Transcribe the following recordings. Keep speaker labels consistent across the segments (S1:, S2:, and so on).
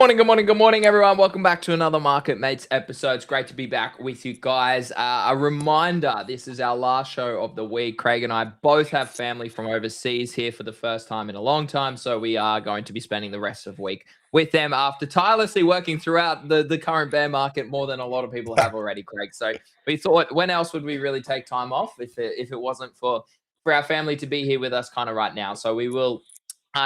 S1: Good morning, everyone. Welcome back to another Market Mates episode. It's great to be back with you guys. A reminder, this is our last show of the week. Craig and I both have family from overseas here for the first time in a long time, so we are going to be spending the rest of the week with them after tirelessly working throughout the current bear market more than a lot of people have already, Craig. So we thought, when else would we really take time off if it wasn't for our family to be here with us kind of right now? So we will...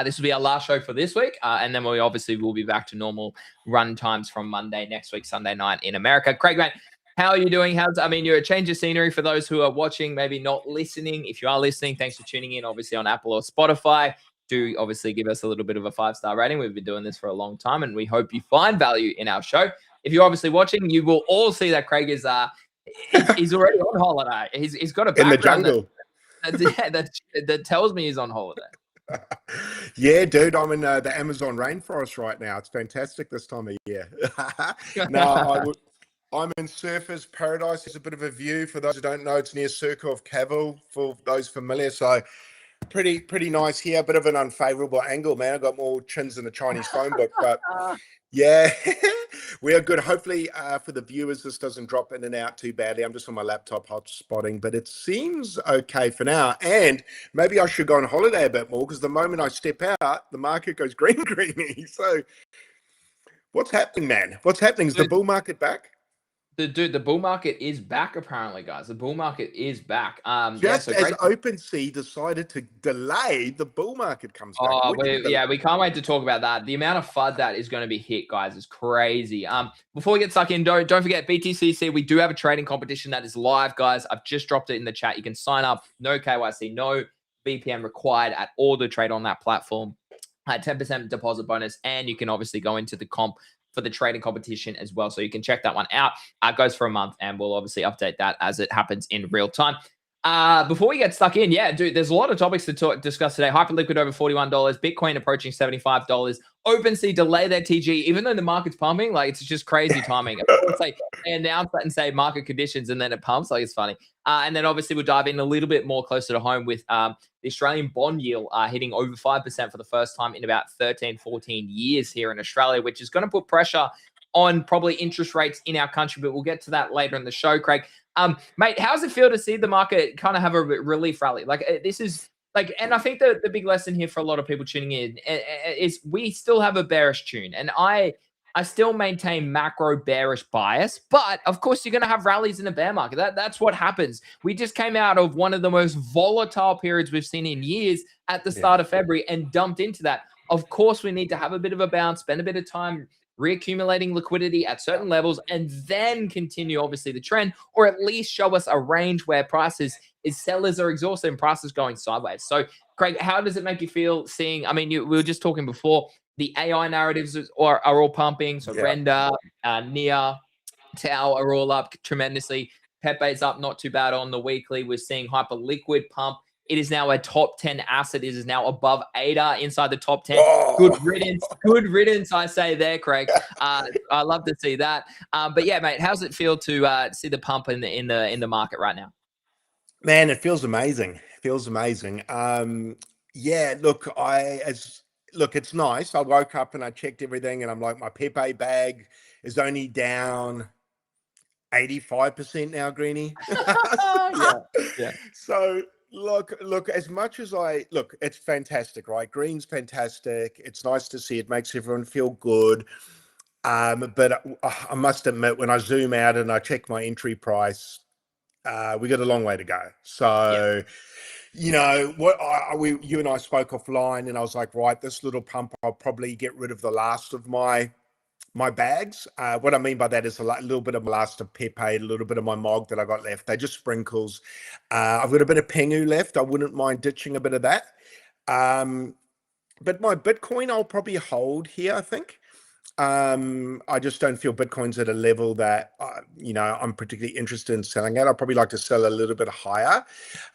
S1: this will be our last show for this week, and then we obviously will be back to normal run times from Monday next week, Sunday night in America. Craig, mate, how are you doing? You're a change of scenery for those who are watching, maybe not listening. If you are listening, thanks for tuning in, obviously on Apple or Spotify. Do obviously give us a little bit of a 5-star rating. We've been doing this for a long time, and we hope you find value in our show. If you're obviously watching, you will all see that Craig is he's already on holiday. He's got a background
S2: in the jungle
S1: that tells me he's on holiday.
S2: Yeah, dude, I'm in the Amazon rainforest right now. It's fantastic this time of year. I'm in Surfers Paradise. It's a bit of a view. For those who don't know, it's near Circle of Cavil, for those familiar. So pretty nice here. A bit of an unfavorable angle, man. I got more chins than a Chinese phone book, but yeah, we are good. Hopefully for the viewers, this doesn't drop in and out too badly. I'm just on my laptop hotspotting, but it seems okay for now. And maybe I should go on holiday a bit more, because the moment I step out, the market goes greeny. So what's happening, man? What's happening? Is the bull market back?
S1: The bull market is back, apparently, guys. The bull market is back.
S2: As OpenSea decided to delay, the bull market comes back.
S1: We can't wait to talk about that. The amount of FUD that is going to be hit, guys, is crazy. Before we get stuck in, don't forget BTCC. We do have a trading competition that is live, guys. I've just dropped it in the chat. You can sign up. No KYC, no VPN required at all to trade on that platform. 10% deposit bonus, and you can obviously go into the comp for the trading competition as well. So you can check that one out. It goes for a month, and we'll obviously update that as it happens in real time. Before we get stuck in, dude, there's a lot of topics to discuss today. Hyperliquid over $41, Bitcoin approaching $75, OpenSea delay their TGE, even though the market's pumping. Like, it's just crazy timing. They announce that and say market conditions, and then it pumps. Like, it's funny. And then obviously we'll dive in a little bit more closer to home with the Australian bond yield hitting over 5% for the first time in about 13, 14 years here in Australia, which is going to put pressure on probably interest rates in our country, but we'll get to that later in the show, Craig. Mate, how's it feel to see the market kind of have a relief rally? Like, this is like, and I think the big lesson here for a lot of people tuning in is we still have a bearish tune, and I still maintain macro bearish bias, but of course you're going to have rallies in a bear market. That's what happens. We just came out of one of the most volatile periods we've seen in years at the start of February and dumped into that. Of course, we need to have a bit of a bounce, spend a bit of time reaccumulating liquidity at certain levels, and then continue obviously the trend, or at least show us a range where prices is sellers are exhausted and prices going sideways. So Craig, how does it make you feel seeing, we were just talking before, the AI narratives are all pumping. So Render, Nia, Tau are all up tremendously. Pepe's up not too bad on the weekly. We're seeing Hyperliquid pump. It is now a top 10 asset. It is now above ADA inside the top 10. Oh. Good riddance, I say there, Craig. I love to see that. But yeah, mate, how's it feel to see the pump in the market right now?
S2: Man, it feels amazing. Look, it's nice. I woke up and I checked everything, and I'm like, my Pepe bag is only down 85% now, Greeny. Yeah. So look, as much as it's fantastic, right? Green's fantastic. It's nice to see. It makes everyone feel good. But I must admit, when I zoom out and I check my entry price, we got a long way to go. So, you know, you and I spoke offline, and I was like, right, this little pump, I'll probably get rid of the last of my bags. What I mean by that is a little bit of my last of Pepe, a little bit of my Mog that I got left. They're just sprinkles. I've got a bit of Pengu left. I wouldn't mind ditching a bit of that. But my Bitcoin, I'll probably hold here, I think. I just don't feel Bitcoin's at a level that, I'm particularly interested in selling at. I'd probably like to sell a little bit higher.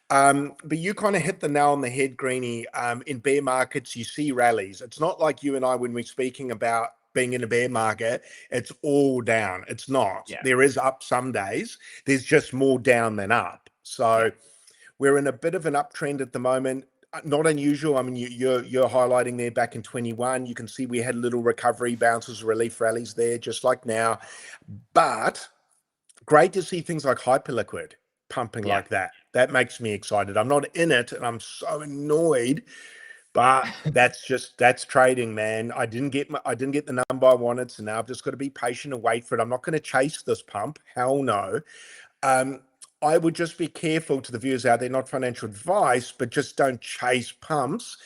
S2: But you kind of hit the nail on the head, Greeny. In bear markets, you see rallies. It's not like you and I, when we're speaking about being in a bear market, it's all down. It's not. There is up some days. There's just more down than up. So we're in a bit of an uptrend at the moment. not unusual. I mean, you're highlighting there back in 21. You can see we had little recovery bounces, relief rallies there, just like now. But great to see things like Hyperliquid pumping
S1: Yeah.
S2: like that. That makes me excited. I'm not in it, and I'm so annoyed. But that's trading, man. I didn't get the number I wanted, so now I've just got to be patient and wait for it. I'm not going to chase this pump. Hell no. I would just be careful to the viewers out there, not financial advice, but just don't chase pumps,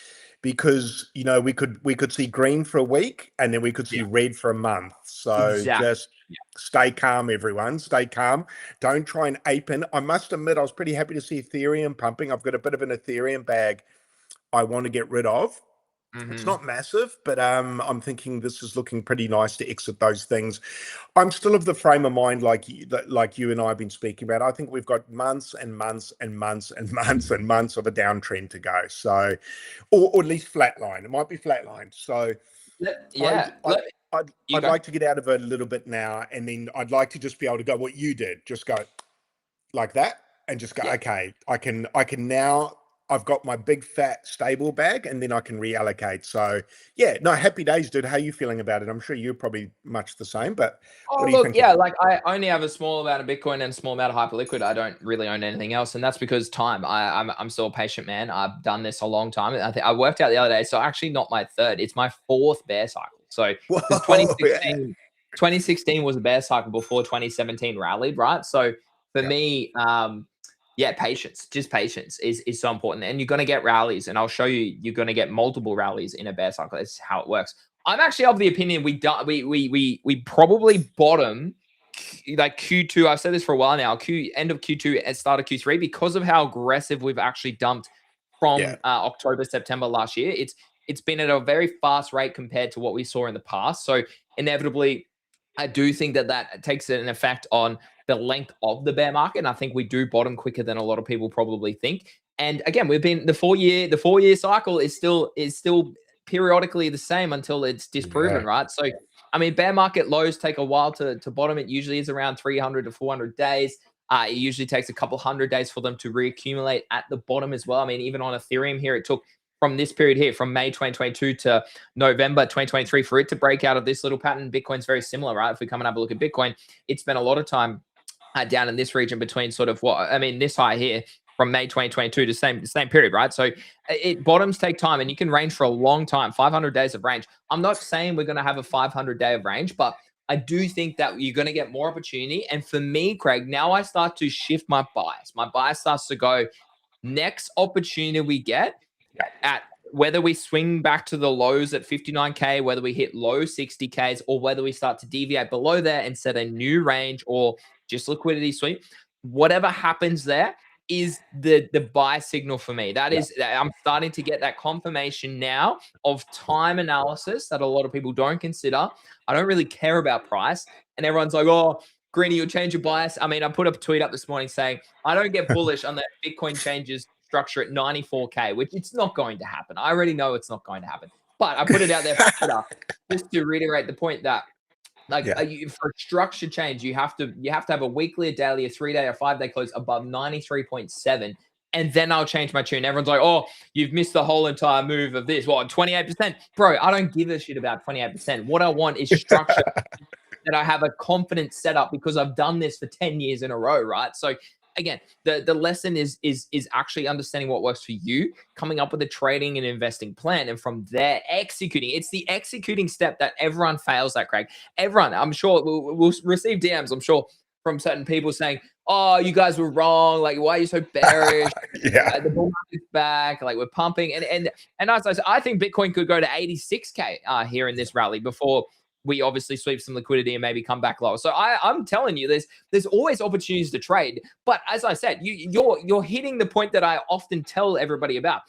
S2: because we could see green for a week and then we could see red for a month. So
S1: Exactly.
S2: just stay calm, everyone. Stay calm. Don't try and ape in. I must admit, I was pretty happy to see Ethereum pumping. I've got a bit of an Ethereum bag I want to get rid of. It's not massive, but I'm thinking this is looking pretty nice to exit those things. I'm still of the frame of mind like you and I have been speaking about. I think we've got months and months and months and months and months of a downtrend to go. So, or at least flatline. It might be flatline. So, I'd like to get out of it a little bit now, and then I'd like to just be able to go what you did, just go like that, and just go. Okay, I can now. I've got my big fat stable bag, and then I can reallocate. So yeah, no, happy days, dude. How are you feeling about it? I'm sure you're probably much the same, but what do you think?
S1: Yeah, like I only have a small amount of Bitcoin and a small amount of Hyperliquid. I don't really own anything else, and that's because time. I'm still a patient man. I've done this a long time. I think I worked out the other day. So actually, not my third. It's my fourth bear cycle. So 2016 was a bear cycle before 2017 rallied, right? So for me, patience, just patience is so important. And you're going to get rallies, and I'll show you, you're going to get multiple rallies in a bear cycle. That's how it works. I'm actually of the opinion we probably bottom like Q2. I've said this for a while now, end of Q2 and start of Q3, because of how aggressive we've actually dumped from October, September last year. It's been at a very fast rate compared to what we saw in the past. So inevitably, I do think that takes an effect on the length of the bear market. And I think we do bottom quicker than a lot of people probably think. And again, we've been the 4-year cycle is still periodically the same until it's disproven, right? So, I mean, bear market lows take a while to bottom. It usually is around 300 to 400 days. It usually takes a couple hundred days for them to reaccumulate at the bottom as well. I mean, even on Ethereum here, it took from this period here, from May 2022 to November 2023, for it to break out of this little pattern. Bitcoin's very similar, right? If we come and have a look at Bitcoin, it spent a lot of time down in this region between sort of this high here from May 2022 to same period, right? So bottoms take time, and you can range for a long time, 500 days of range. I'm not saying we're going to have a 500 day of range, but I do think that you're going to get more opportunity. And for me, Craig, now I start to shift my bias. My bias starts to go, next opportunity we get at whether we swing back to the lows at 59K, whether we hit low 60Ks, or whether we start to deviate below there and set a new range or just liquidity sweep, whatever happens there is the buy signal for me. That is, I'm starting to get that confirmation now of time analysis that a lot of people don't consider. I don't really care about price, and everyone's like, oh, Greeny, you'll change your bias. I mean, I put a tweet up this morning saying I don't get bullish on that Bitcoin changes structure at 94K, which it's not going to happen. I already know it's not going to happen, but I put it out there for Twitter just to reiterate the point that for structure change, you have to have a weekly, a daily, a 3-day, a 5-day close above 93.7, and then I'll change my tune. Everyone's like, oh, you've missed the whole entire move of this. What, 28%? Bro, I don't give a shit about 28%. What I want is structure that I have a confident setup, because I've done this for 10 years in a row, right? So again, the lesson is actually understanding what works for you, coming up with a trading and investing plan, and from there executing. It's the executing step that everyone fails at, Craig. Everyone, I'm sure we'll receive DMs, I'm sure, from certain people saying, oh, you guys were wrong. Like, why are you so bearish? The bull market's back. Like, we're pumping. And as I said, I think Bitcoin could go to 86K here in this rally before we obviously sweep some liquidity and maybe come back lower. So I'm telling you, there's always opportunities to trade. But as I said, you're hitting the point that I often tell everybody about.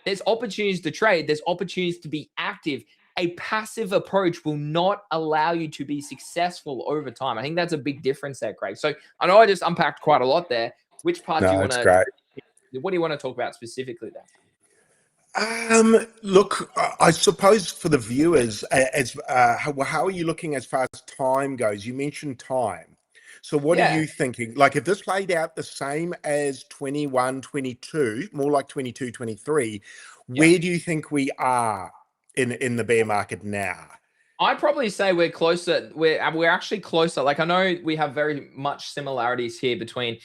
S1: There's opportunities to trade. There's opportunities to be active. A passive approach will not allow you to be successful over time. I think that's a big difference there, Craig. So I know I just unpacked quite a lot there. Which part do you want to? What do you want to talk about specifically there?
S2: Look, I suppose for the viewers, how are you looking as far as time goes? You mentioned time. So what are
S1: Yeah.
S2: you thinking? Like if this played out the same as 21, 22, more like 22, 23, where do you think we are in the bear market now?
S1: I'd probably say we're closer. We're actually closer. Like I know we have very much similarities here between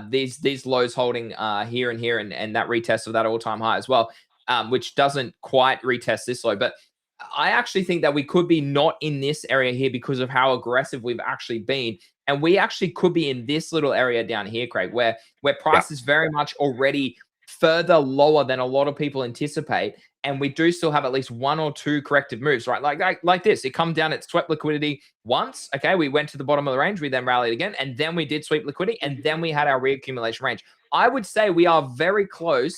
S1: these lows holding here and here, and that retest of that all-time high as well, which doesn't quite retest this low. But I actually think that we could be not in this area here because of how aggressive we've actually been, and we actually could be in this little area down here, Craig, where
S2: Yeah.
S1: price is very much already further lower than a lot of people anticipate, and we do still have at least one or two corrective moves, right? Like this. It come down, it swept liquidity once. Okay, we went to the bottom of the range, we then rallied again, and then we did sweep liquidity, and then we had our reaccumulation range. I would say we are very close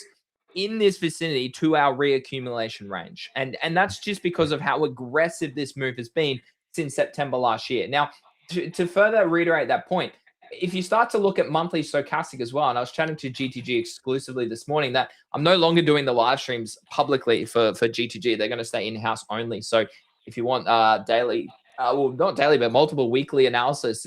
S1: in this vicinity to our reaccumulation range. And that's just because of how aggressive this move has been since September last year. Now, to further reiterate that point, if you start to look at monthly stochastic as well, and I was chatting to GTG exclusively this morning that I'm no longer doing the live streams publicly for GTG. They're going to stay in-house only. So if you want daily, well, not daily, but multiple weekly analysis,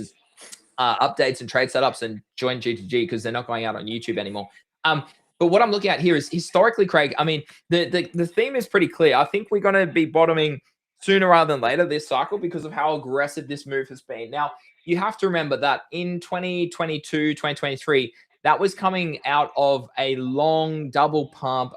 S1: updates and trade setups, and join GTG because they're not going out on YouTube anymore. But what I'm looking at here is historically, Craig, I mean, the theme is pretty clear. I think we're going to be bottoming sooner rather than later this cycle because of how aggressive this move has been. Now, you have to remember that in 2022, 2023, that was coming out of a long double pump.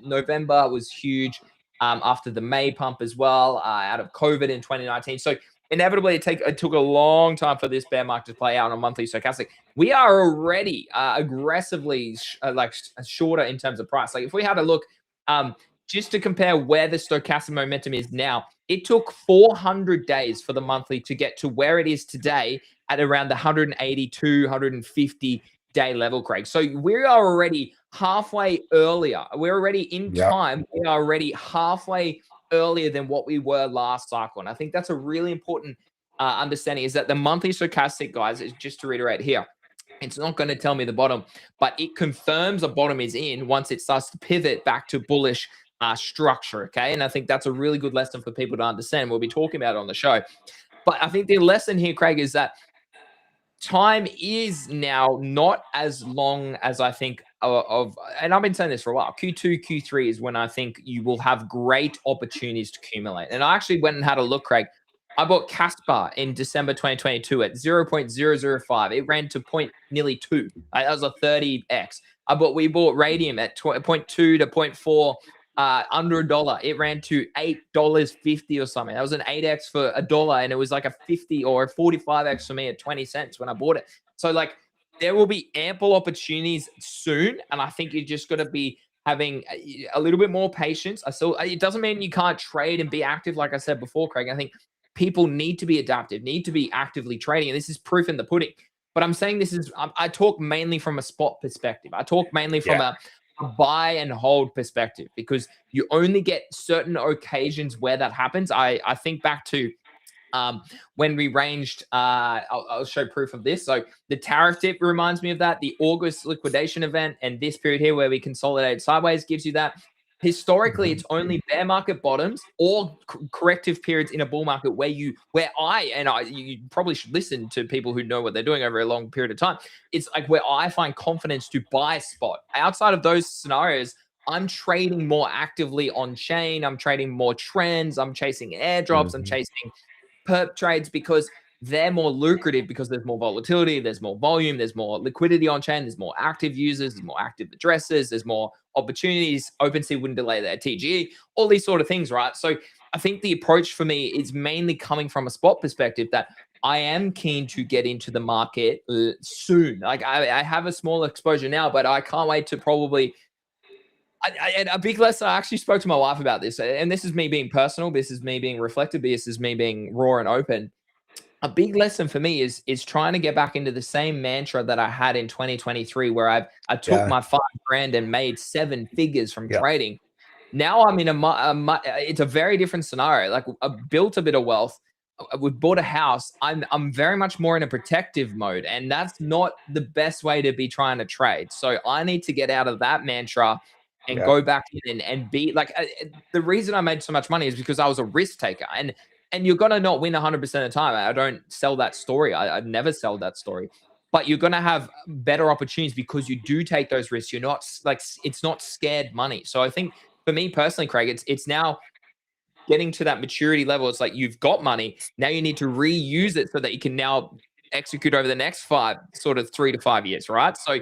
S1: November was huge after the May pump as well, out of COVID in 2019. So inevitably, it took a long time for this bear market to play out on a monthly stochastic. We are already aggressively shorter in terms of price. Like if we had a look, just to compare where the stochastic momentum is now, it took 400 days for the monthly to get to where it is today at around the 182, 150 day level, Craig. So we are already halfway earlier. We're already in time. We are already halfway earlier than what we were last cycle. And I think that's a really important understanding, is that the monthly stochastic, guys, is just to reiterate here, it's not going to tell me the bottom, but it confirms a bottom is in once it starts to pivot back to bullish structure. Okay. And I think that's a really good lesson for people to understand. We'll be talking about it on the show. But I think the lesson here, Craig, is that time is now not as long as I think and I've been saying this for a while. Q2, Q3 is when I think you will have great opportunities to accumulate. And I actually went and had a look, Craig. I bought Casper in December 2022 at 0.005. It ran to nearly 2. That was a 30x. We bought Radium at 0.2 to 0.4 under $1. It ran to $8.50 or something. That was an 8x for $1, and it was like a 50 or a 45x for me at 20 cents when I bought it. So like there will be ample opportunities soon, and I think you're just going to be having a little bit more patience. It doesn't mean you can't trade and be active, like I said before, Craig. I think people need to be adaptive, need to be actively trading, and this is proof in the pudding. But I'm saying I talk mainly from a spot perspective. I talk mainly from a buy and hold perspective, because you only get certain occasions where that happens. I think back to when we ranged, I'll show proof of this. So the tariff dip reminds me of that. The August liquidation event and this period here where we consolidated sideways gives you that. Historically, it's only bear market bottoms or corrective periods in a bull market where you probably should listen to people who know what they're doing over a long period of time. It's like where I find confidence to buy spot. Outside of those scenarios, I'm trading more actively on chain. I'm trading more trends. I'm chasing airdrops. I'm chasing perp trades because they're more lucrative, because there's more volatility, there's more volume, there's more liquidity on chain, there's more active users, there's more active addresses, there's more opportunities. OpenSea wouldn't delay their TGE, all these sort of things, right? So I think the approach for me is mainly coming from a spot perspective, that I am keen to get into the market soon. Like I have a small exposure now, but I can't wait to probably a big lesson. I actually spoke to my wife about this, and this is me being personal. This is me being reflective. This is me being raw and open. A big lesson for me is trying to get back into the same mantra that I had in 2023, where I took my $5,000 and made 7 figures from trading. Now I'm in it's a very different scenario. Like I've built a bit of wealth. We've bought a house. I'm very much more in a protective mode, and that's not the best way to be trying to trade. So I need to get out of that mantra and go back in and be like, the reason I made so much money is because I was a risk taker. And and you're gonna not win 100% of the time. I don't sell that story. I never sell that story. But you're gonna have better opportunities because you do take those risks. You're not like, it's not scared money. So I think for me personally, Craig, it's now getting to that maturity level. It's like you've got money. Now you need to reuse it so that you can now execute over the next sort of 3 to 5 years, right? So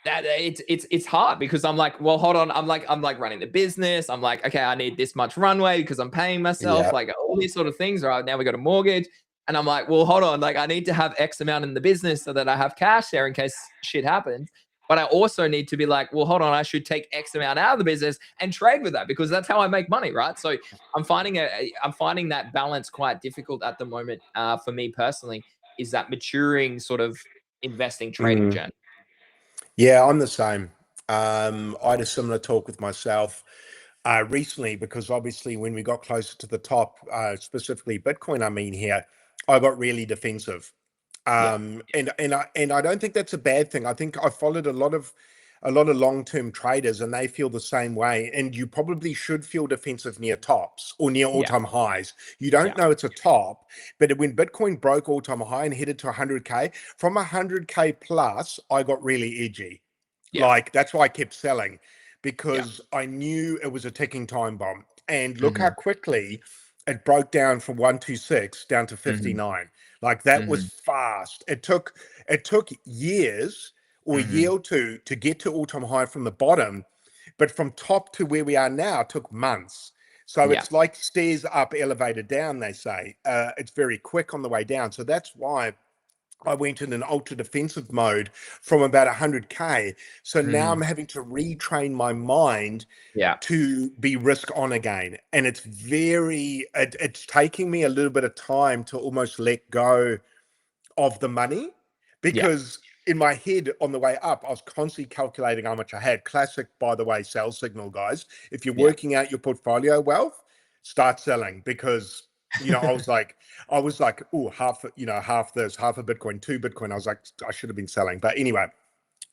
S1: that it's hard because I'm like, well, hold on. I'm like running the business. I'm like, okay, I need this much runway because I'm paying myself,
S2: Yeah.
S1: like all these sort of things. Right now we got a mortgage. And I'm like, well, hold on. Like I need to have X amount in the business so that I have cash there in case shit happens. But I also need to be like, well, hold on, I should take X amount out of the business and trade with that because that's how I make money, right? So I'm finding that balance quite difficult at the moment. For me personally, is that maturing sort of investing trading
S2: Mm.
S1: journey.
S2: Yeah, I'm the same. I had a similar talk with myself recently because obviously when we got closer to the top, specifically Bitcoin, I mean here, I got really defensive.
S1: Yeah.
S2: And I don't think that's a bad thing. I think I followed a lot of long-term traders and they feel the same way. And you probably should feel defensive near tops or near
S1: Yeah.
S2: all-time highs. You don't
S1: Yeah.
S2: know it's a top, but when Bitcoin broke all-time high and headed to 100K, from 100K plus, I got really edgy.
S1: Yeah.
S2: Like that's why I kept selling
S1: Yeah.
S2: because I knew it was a ticking time bomb. And look how
S1: Mhm.
S2: quickly it broke down from 126 down to
S1: Mhm.
S2: 59. Like that was
S1: Mhm.
S2: fast. It took years or a year
S1: Mhm.
S2: or two to get to all-time high from the bottom, but from top to where we are now took months. So
S1: Yeah.
S2: it's like stairs up, elevator down, they say. It's very quick on the way down. So that's why I went in an ultra defensive mode from about 100K. So now I'm
S1: Mhm.
S2: having to retrain my mind
S1: Yeah.
S2: to be risk on again. And it's taking me a little bit of time to almost let go of the money
S1: Yeah.
S2: because in my head on the way up, I was constantly calculating how much I had. Classic, by the way, sell signal, guys. If you're
S1: Yeah.
S2: working out your portfolio wealth, start selling because I was like, oh, half this, half a Bitcoin, 2 Bitcoin. I was like, I should have been selling. But anyway,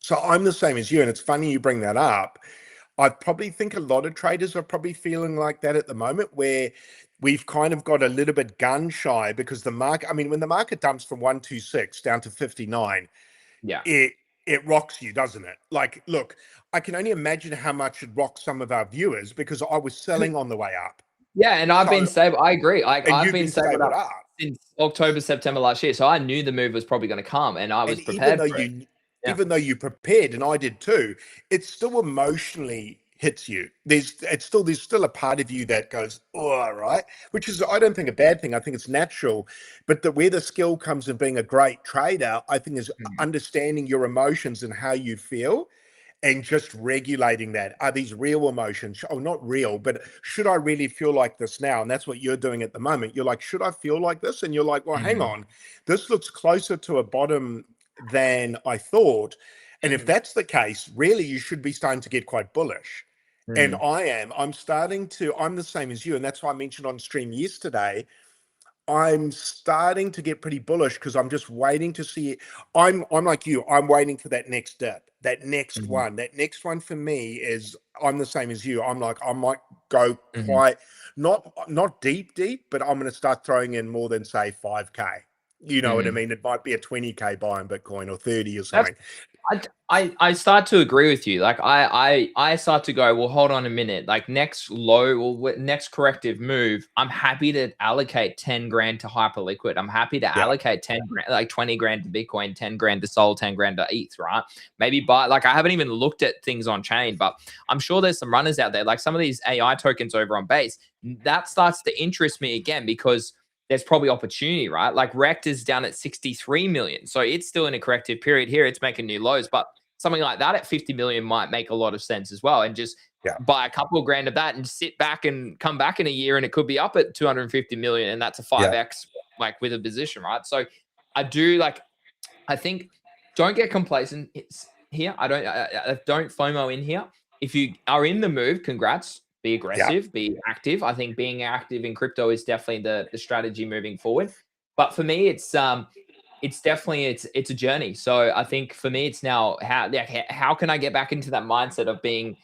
S2: so I'm the same as you. And it's funny you bring that up. I probably think a lot of traders are probably feeling like that at the moment, where we've kind of got a little bit gun shy because the market, I mean, when the market dumps from 126 down to 59,
S1: Yeah.
S2: it rocks you, doesn't it? Like, look, I can only imagine how much it rocks some of our viewers because I was selling on the way up.
S1: Yeah, and I've been
S2: So,
S1: stable. I agree. Like
S2: and
S1: I've
S2: you've
S1: been
S2: been
S1: stable
S2: stabled
S1: up
S2: up.
S1: since October, September last year. So I knew the move was probably going to come and I was
S2: And even
S1: prepared
S2: though
S1: for it.
S2: you
S1: Yeah.
S2: even though you prepared, and I did too, it still emotionally hits you. There's still a part of you that goes, oh, all right, which is I don't think a bad thing. I think it's natural. But where the skill comes in being a great trader, I think is
S1: Mhm.
S2: understanding your emotions and how you feel and just regulating that. Are these real emotions? Oh, not real, but should I really feel like this now? And that's what you're doing at the moment. You're like, should I feel like this? And you're like, well, hang
S1: Mhm.
S2: on, this looks closer to a bottom than I thought. And if
S1: Mhm.
S2: that's the case, really, you should be starting to get quite bullish. And
S1: Mhm.
S2: I'm I'm the same as you. And that's why I mentioned on stream yesterday, I'm starting to get pretty bullish because I'm just waiting to see it. I'm like you. I'm waiting for that next dip, that next
S1: Mhm.
S2: one. That next one for me is I'm the same as you. I'm like I might go
S1: Mhm.
S2: quite not deep, but I'm going to start throwing in more than say 5K. You know what I
S1: Mhm.
S2: mean? It might be a 20K buy in Bitcoin or 30 or
S1: That's
S2: something.
S1: I start to agree with you. Like I start to go, well, hold on a minute. Like next low or next corrective move, I'm happy to allocate 10 grand to Hyperliquid. I'm happy to
S2: Yeah,
S1: allocate 10 grand, like 20 grand to Bitcoin, 10 grand to Sol, 10 grand to ETH, right? Maybe buy, like I haven't even looked at things on chain, but I'm sure there's some runners out there, like some of these AI tokens over on base. That starts to interest me again because there's probably opportunity, right? Like Rect is down at 63 million. So it's still in a corrective period here. It's making new lows, but something like that at 50 million might make a lot of sense as well. And just
S2: yeah,
S1: buy a couple of grand of that and sit back and come back in a year and it could be up at 250 million. And that's a
S2: yeah,
S1: 5X like with a position, right? So I do like, I think don't get complacent here. I don't FOMO in here. If you are in the move, congrats. Be
S2: yeah.
S1: aggressive, be active. I think being active in crypto is definitely the strategy moving forward. But for me, it's definitely it's a journey. So I think for me, it's now how can I get back into that mindset of being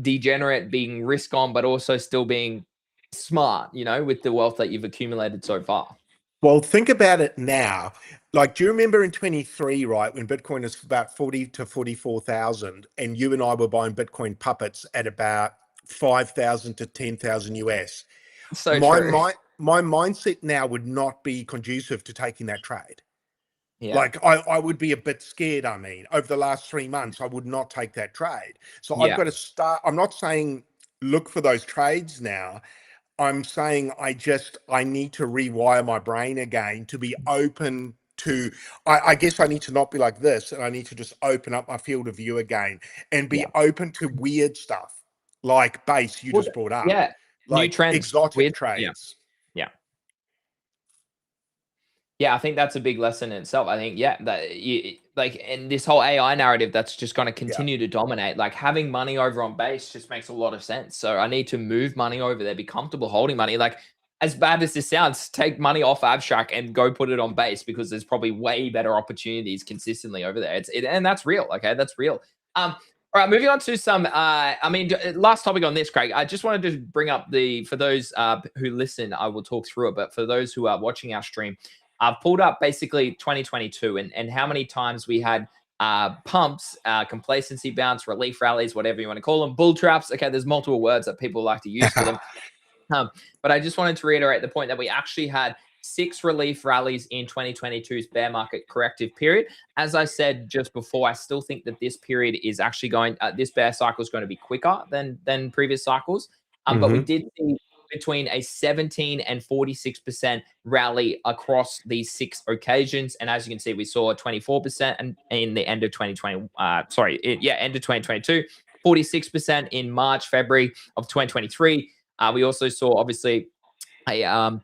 S1: degenerate, being risk on, but also still being smart, with the wealth that you've accumulated so far.
S2: Well, think about it now. Like, do you remember in 23, right, when Bitcoin was about 40 to 44,000, and you and I were buying Bitcoin puppets at about 5,000 to 10,000 US?
S1: So
S2: My
S1: true.
S2: my mindset now would not be conducive to taking that trade.
S1: Yeah.
S2: Like, I would be a bit scared. I mean, over the last 3 months, I would not take that trade. So I've
S1: Yeah.
S2: got to start. I'm not saying look for those trades now. I'm saying I need to rewire my brain again to be open to, I guess I need to not be like this, and I need to just open up my field of view again and be
S1: Yeah.
S2: open to weird stuff like base you
S1: Well,
S2: just brought up,
S1: yeah. New
S2: like
S1: trends.
S2: exotic
S1: Weird. Yeah.
S2: trades.
S1: Yeah. Yeah, I think that's a big lesson in itself. I think, yeah, that and this whole AI narrative that's just going to
S2: Yeah.
S1: continue to dominate. Like having money over on base just makes a lot of sense. So I need to move money over there, be comfortable holding money. Like as bad as this sounds, take money off abstract and go put it on base because there's probably way better opportunities consistently over there. And that's real. Okay, that's real. All right, moving on to some. Last topic on this, Craig. I just wanted to bring up for those who listen, I will talk through it. But for those who are watching our stream, I've pulled up basically 2022 and how many times we had pumps, complacency bounce, relief rallies, whatever you want to call them, bull traps. Okay, there's multiple words that people like to use for them. But I just wanted to reiterate the point that we actually had 6 relief rallies in 2022's bear market corrective period. As I said just before, I still think that this period is actually this bear cycle is going to be quicker than previous cycles. But we did see between a 17 and 46% rally across these 6 occasions. And as you can see, we saw 24% in the end of 2020. End of 2022, 46% in March, February of 2023. We also saw obviously a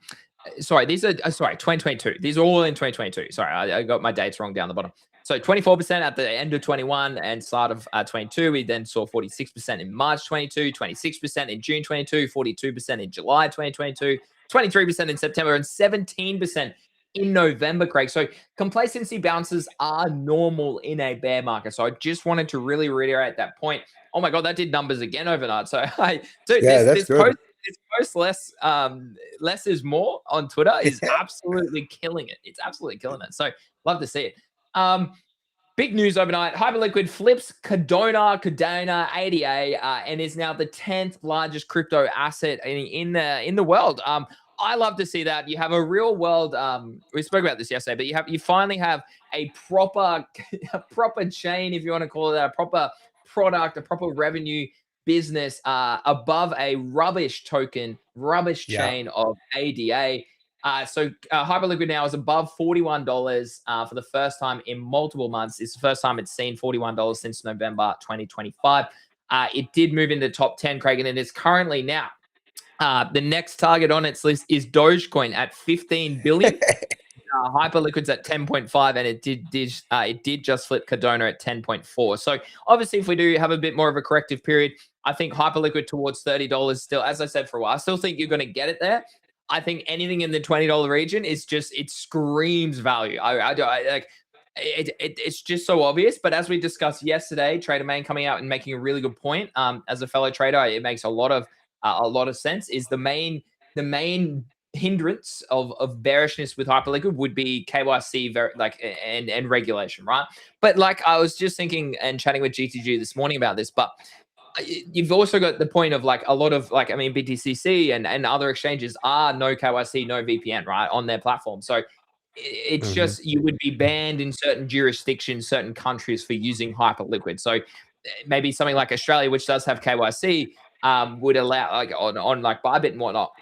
S1: 2022. These are all in 2022. Sorry, I got my dates wrong down the bottom. So 24% at the end of 21 and start of 22. We then saw 46% in March 22, 26% in June 22, 42% in July 2022, 23% in September, and 17% in November, Craig. So complacency bounces are normal in a bear market. So I just wanted to really reiterate that point. Oh my God, that did numbers again overnight. So
S2: That's good.
S1: this post less is more on Twitter is absolutely killing it. It's absolutely killing it. So love to see it. Big news overnight. Hyperliquid flips Cardano ADA and is now the 10th largest crypto asset in the world. I love to see that. You have a real world. We spoke about this yesterday, but you finally have a proper chain, if you want to call it that, a proper product, a proper revenue business above a rubbish chain of ADA. So Hyperliquid now is above $41 for the first time in multiple months. It's the first time it's seen $41 since November 2025. It did move into the top 10, Craig, and it is currently now. The next target on its list is Dogecoin at 15 billion. Hyperliquid's at 10.5, and it did just flip Cardano at 10.4. So obviously, if we do have a bit more of a corrective period, I think Hyperliquid towards $30 still, as I said for a while, I still think you're going to get it there. I think anything in the $20 region is just, it screams value. It's just so obvious. But as we discussed yesterday, Trader Main coming out and making a really good point. As a fellow trader, it makes a lot of sense. Is the main hindrance of bearishness with Hyperliquid would be KYC and regulation, right? But like I was just thinking and chatting with GTG this morning about this, but you've also got the point of like a lot of BTCC and other exchanges are no KYC, no VPN, right, on their platform. So it's just you would be banned in certain jurisdictions, certain countries for using Hyperliquid. So maybe something like Australia, which does have KYC, would allow on like Bybit and whatnot.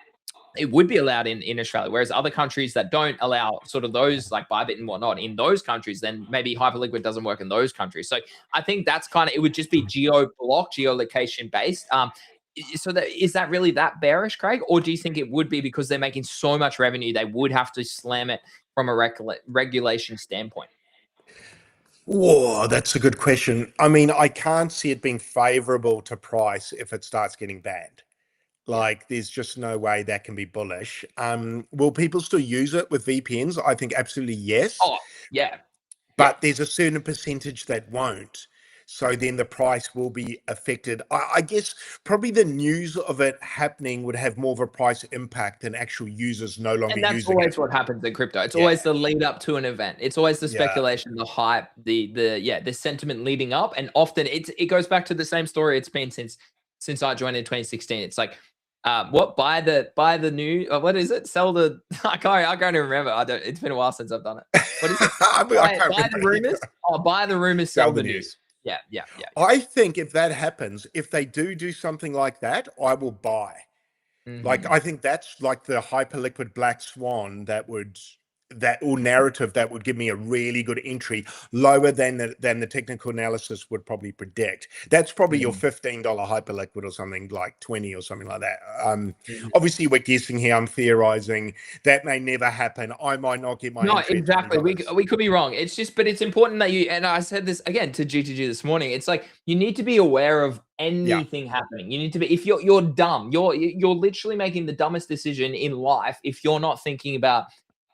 S1: It would be allowed in Australia, whereas other countries that don't allow sort of those like Bybit and whatnot in those countries, then maybe Hyperliquid doesn't work in those countries. So I think that's it would just be geolocation based. So is that really that bearish, Craig? Or do you think it would be because they're making so much revenue, they would have to slam it from a regulation standpoint?
S2: Whoa, that's a good question. I mean, I can't see it being favorable to price if it starts getting banned. Like, there's just no way that can be bullish. Will people still use it with VPNs? I think absolutely yes.
S1: Oh, yeah.
S2: But there's a certain percentage that won't. So then the price will be affected. I guess probably the news of it happening would have more of a price impact than actual users no longer
S1: And that's
S2: using
S1: always
S2: it.
S1: what happens in crypto. It's
S2: Yeah.
S1: always the lead up to an event. It's always the
S2: Yeah.
S1: speculation, the hype, the sentiment leading up. And often it goes back to the same story it's been since I joined in 2016. It's like, buy the new, what is it? Sell the, I can't even remember. It's been a while since I've done it. What is it?
S2: I can't
S1: Buy the
S2: remember either.
S1: rumors. Oh, buy the rumors, sell the news. Yeah.
S2: I think if that happens, if they do something like that, I will buy. Like, I think that's like the Hyperliquid black swan narrative that would give me a really good entry, lower than the technical analysis would probably predict. That's probably your $15 Hyperliquid or something, like 20 or something like that. Obviously we're guessing here, I'm theorizing. That may never happen. I might not get my entry.
S1: Exactly. We could be wrong. It's just, but it's important that you, and I said this again to GTG this morning, it's like you need to be aware of anything happening. You need to be, if you're dumb, you're literally making the dumbest decision in life if you're not thinking about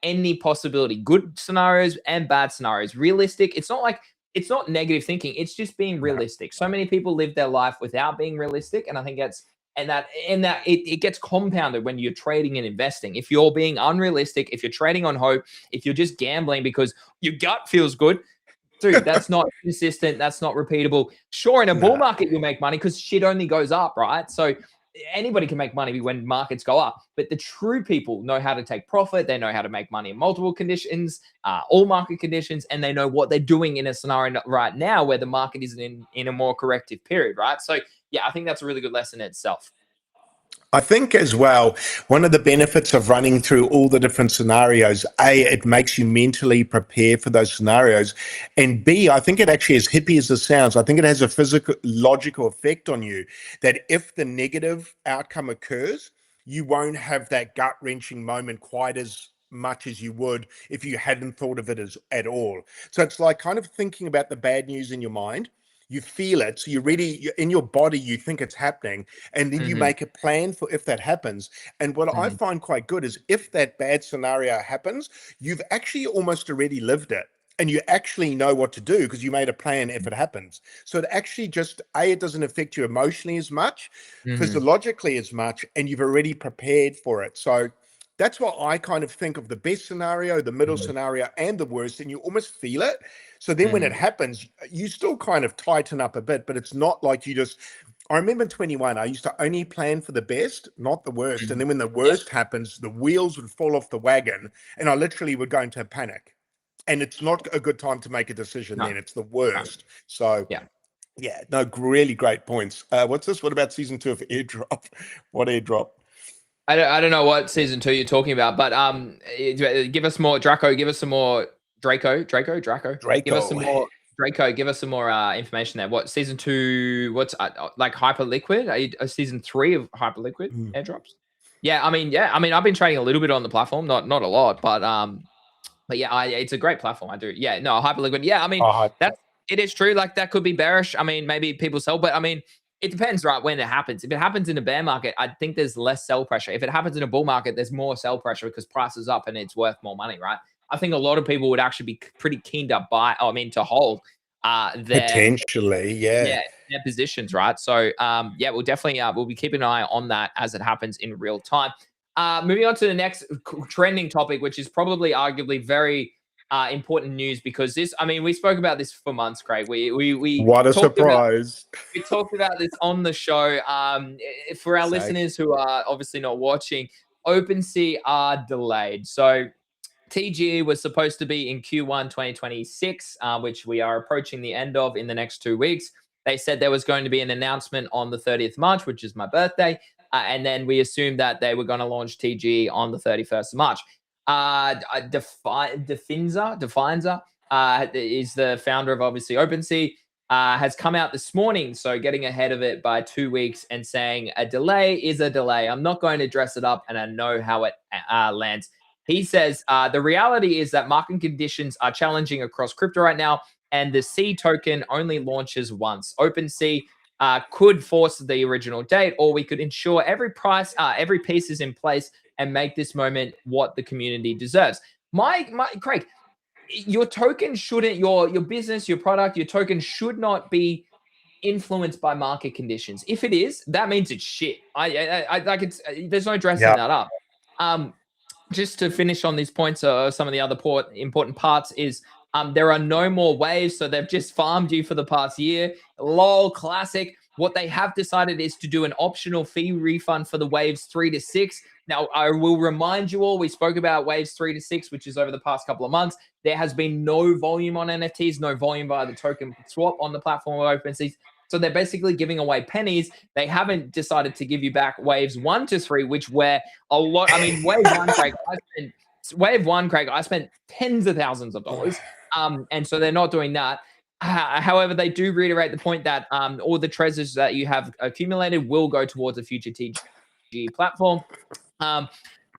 S1: any possibility, good scenarios and bad scenarios. Realistic. It's not negative thinking. It's just being realistic. So many people live their life without being realistic. And I think it gets compounded when you're trading and investing. If you're being unrealistic, if you're trading on hope, if you're just gambling because your gut feels good, dude, that's not consistent. That's not repeatable. Sure, in a bull market, you'll make money because shit only goes up, right? So anybody can make money when markets go up, but the true people know how to take profit. They know how to make money in multiple conditions, all market conditions, and they know what they're doing in a scenario right now where the market is in a more corrective period, right? So yeah, I think that's a really good lesson in itself.
S2: I think as well, one of the benefits of running through all the different scenarios, A, it makes you mentally prepare for those scenarios. And B, I think it actually, as hippie as it sounds, I think it has a physical, logical effect on you that if the negative outcome occurs, you won't have that gut-wrenching moment quite as much as you would if you hadn't thought of it as at all. So it's like kind of thinking about the bad news in your mind. You feel it, so you're in your body, you think it's happening, and then you make a plan for if that happens. And what I find quite good is if that bad scenario happens, you've actually almost already lived it. And you actually know what to do because you made a plan if it happens. So it actually just, A, it doesn't affect you emotionally as much, physiologically as much, and you've already prepared for it. So that's what I kind of think of the best scenario, the middle scenario, and the worst, and you almost feel it. So then when it happens, you still kind of tighten up a bit, but it's not like you just, I remember in 21, I used to only plan for the best, not the worst. And then when the worst happens, the wheels would fall off the wagon and I literally would go into a panic. And it's not a good time to make a decision then. It's the worst. So yeah, no, really great points. What's this? What about season 2 of airdrop? What airdrop?
S1: I don't know what season 2 you're talking about, but give us more Draco. Give us some more Draco. Give us some more Draco. Give us some more information there. What season 2? What's like Hyperliquid? Season 3 of Hyperliquid airdrops? Yeah, I mean, I've been trading a little bit on the platform, not a lot, but yeah, it's a great platform. I do. Yeah, no, Hyperliquid. Yeah, I mean, it is true. Like that could be bearish. I mean, maybe people sell, but I mean, it depends, right, when it happens. If it happens in a bear market, I think there's less sell pressure. If it happens in a bull market, there's more sell pressure because price is up and it's worth more money, right? I think a lot of people would actually be pretty keen to buy, to hold
S2: potentially,
S1: their positions, right? So yeah, we'll definitely we'll be keeping an eye on that as it happens in real time. Moving on to the next trending topic, which is probably arguably very important news because this, I mean, we spoke about this for months, Craig. We
S2: what a surprise.
S1: We talked about this on the show. For our listeners who are obviously not watching, OpenSea are delayed. So TGE was supposed to be in Q1 2026, which we are approaching the end of in the next 2 weeks. They said there was going to be an announcement on the 30th March, which is my birthday. And then we assumed that they were going to launch TGE on the 31st of March. Definza is the founder of obviously OpenSea, has come out this morning, so getting ahead of it by 2 weeks and saying a delay is a delay. I'm not going to dress it up, and I know how it lands. He says the reality is that market conditions are challenging across crypto right now, and the C token only launches once. OpenSea could force the original date, or we could ensure every piece is in place and make this moment what the community deserves. Craig, your token shouldn't, your business, your product, your token should not be influenced by market conditions. If it is, that means it's shit. I like it's there's no dressing that up. Just to finish on these points, some of the other important parts is there are no more waves, so they've just farmed you for the past year. LOL, classic. What they have decided is to do an optional fee refund for the waves 3 to 6. Now, I will remind you all, we spoke about waves 3 to 6, which is over the past couple of months. There has been no volume on NFTs, no volume via the token swap on the platform of OpenSea. So they're basically giving away pennies. They haven't decided to give you back waves 1 to 3, which were a lot. I mean, wave 1, Craig, I spent tens of thousands of dollars. And so they're not doing that. However, they do reiterate the point that all the treasures that you have accumulated will go towards a future TGE platform.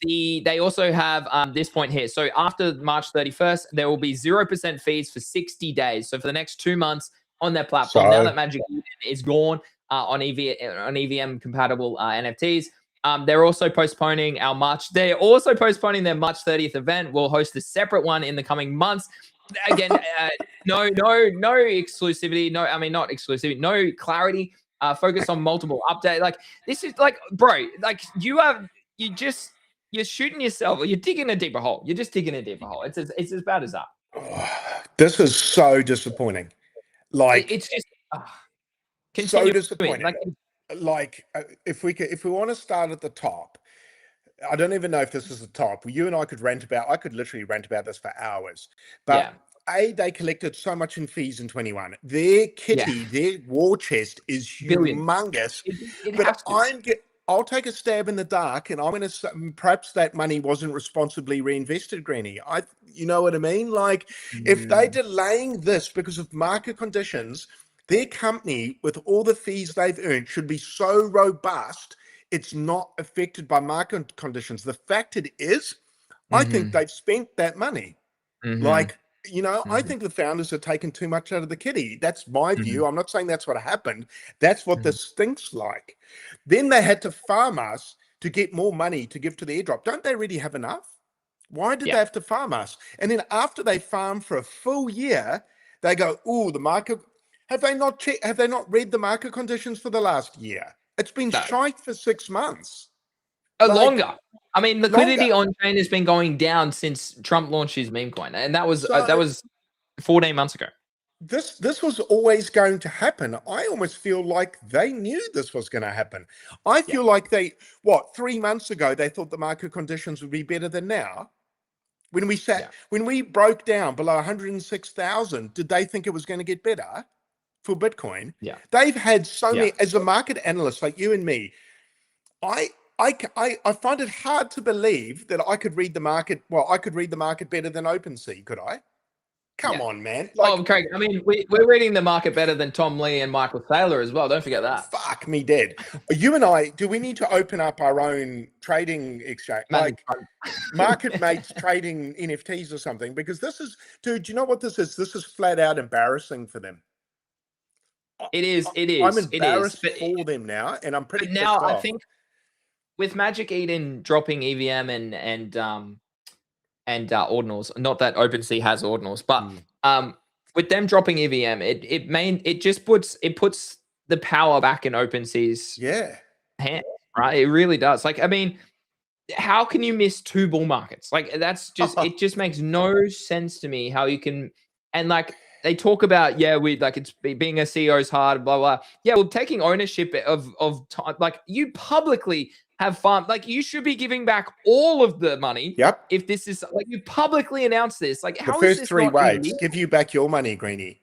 S1: They also have this point here. So after March 31st, there will be 0% fees for 60 days. So for the next 2 months on their platform, now that Magic Eden is gone on EVM compatible NFTs, they're also postponing our March. They're also postponing their March 30th event. We'll host a separate one in the coming months. Again, no exclusivity. No, I mean, not exclusivity. No clarity. Focus on multiple updates. Like, this is like, bro, like you're shooting yourself. You're digging a deeper hole. You're just digging a deeper hole. It's as bad as that.
S2: This is so disappointing. Like,
S1: it's just
S2: so disappointing. Like if we want to start at the top, I don't even know if this is the top. You and I could literally rant about this for hours. But they collected so much in fees in 21. Their kitty, their war chest is humongous. But I'll take a stab in the dark, and I'm going to perhaps that money wasn't responsibly reinvested, Greeny. You know what I mean? Like, if they're delaying this because of market conditions, their company, with all the fees they've earned, should be so robust it's not affected by market conditions. The fact it is, I think they've spent that money. Like, you know, I think the founders are taking too much out of the kitty. That's my view. I'm not saying that's what happened. That's what this stinks like. Then they had to farm us to get more money to give to the airdrop. Don't they already have enough? Why did they have to farm us? And then after they farm for a full year, they go, "Oh, the market." Have they not read the market conditions for the last year? It's been shite for 6 months.
S1: Longer. I mean, liquidity on chain has been going down since Trump launched his meme coin, and that was 14 months ago.
S2: This was always going to happen. I almost feel like they knew this was going to happen. I feel like 3 months ago they thought the market conditions would be better than now. When we broke down below 106,000, did they think it was going to get better for Bitcoin? They've had so many, as a market analyst like you and me, I find it hard to believe that I could read the market. Well, I could read the market better than OpenSea, could I? Come on, man.
S1: Like, Craig, I mean, we're reading the market better than Tom Lee and Michael Saylor as well. Don't forget that.
S2: Fuck me dead. You and I, do we need to open up our own trading exchange? Like Market Mates trading NFTs or something? Because this is, dude, do you know what this is? This is flat out embarrassing for them.
S1: It is.
S2: I'm embarrassed for them now, and I'm pretty pissed off.
S1: I think with Magic Eden dropping EVM and ordinals, not that OpenSea has ordinals, but with them dropping EVM, it just puts the power back in OpenSea's hands, right? It really does. Like, I mean, how can you miss 2 bull markets? Like, that's just it just makes no sense to me how you can. And like, they talk about, it's being a CEO is hard, blah, blah. Yeah, well, taking ownership of time, like, you publicly have fun. Like, you should be giving back all of the money.
S2: Yep.
S1: If this is, like, you publicly announce this, like, how
S2: is
S1: this
S2: the first 3 waves, give you back your money, Greeny.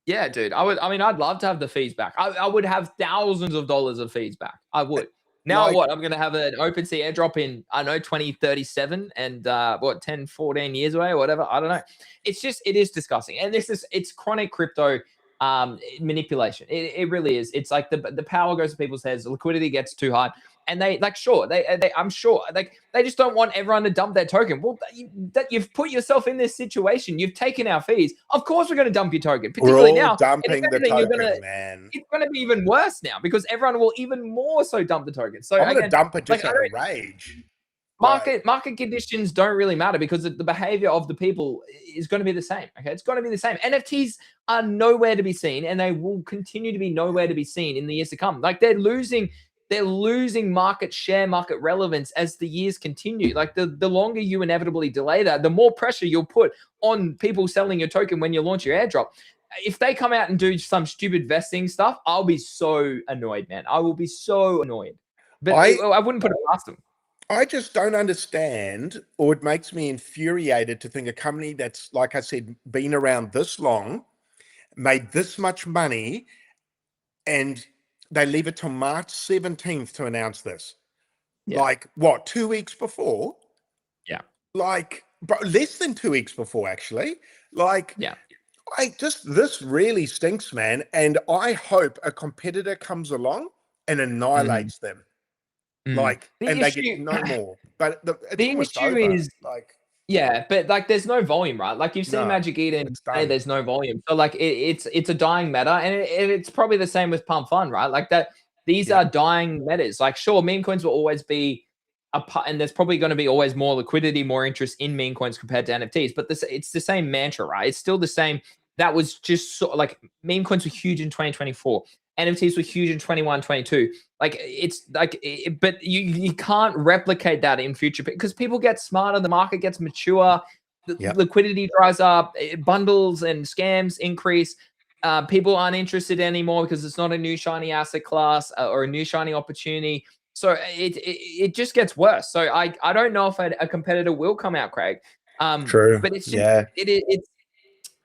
S1: Yeah, dude. I'd love to have the fees back. I would have thousands of dollars of fees back. I would. Now what? I'm going to have an OpenSea airdrop in, I don't know, 2037 and 10, 14 years away or whatever. I don't know. It is disgusting. And it's chronic crypto manipulation. It really is. It's like the power goes to people's heads. The liquidity gets too high. And I'm sure they just don't want everyone to dump their token. Well, you've put yourself in this situation. You've taken our fees. Of course, we're going to dump your token. Particularly
S2: we're all
S1: now,
S2: dumping the token, man.
S1: It's going to be even worse now because everyone will even more so dump the token. So
S2: I'm going to dump it just out of rage.
S1: Market conditions don't really matter because the behavior of the people is going to be the same. Okay, it's going to be the same. NFTs are nowhere to be seen, and they will continue to be nowhere to be seen in the years to come. Like they're losing market share, market relevance as the years continue. Like the longer you inevitably delay that, the more pressure you'll put on people selling your token when you launch your airdrop. If they come out and do some stupid vesting stuff, I'll be so annoyed, man. I will be so annoyed. But I wouldn't put it past them.
S2: I just don't understand, or it makes me infuriated to think a company that's, like I said, been around this long, made this much money, and they leave it till March 17th to announce this. Yeah. Like, what, 2 weeks before?
S1: Yeah.
S2: Like, bro, less than 2 weeks before, actually. Like,
S1: yeah.
S2: This really stinks, man. And I hope a competitor comes along and annihilates them. Like, and they get no more. But the issue is,
S1: like, yeah, but like, there's no volume, right? Like, you've seen Magic Eden say there's no volume, so like, it's a dying meta, and it's probably the same with Pump Fun, right? Like that, these are dying metas. Like, sure, meme coins will always be and there's probably going to be always more liquidity, more interest in meme coins compared to NFTs, but it's the same mantra, right? It's still the same. That was just sort of like meme coins were huge in 2024. NFTs were huge in 21, 22. Like it's like, but you can't replicate that in future because people get smarter, the market gets mature, the liquidity dries up, bundles and scams increase. People aren't interested anymore because it's not a new shiny asset class or a new shiny opportunity. So it just gets worse. So I don't know if a competitor will come out, Craig.
S2: True.
S1: But it's just, it's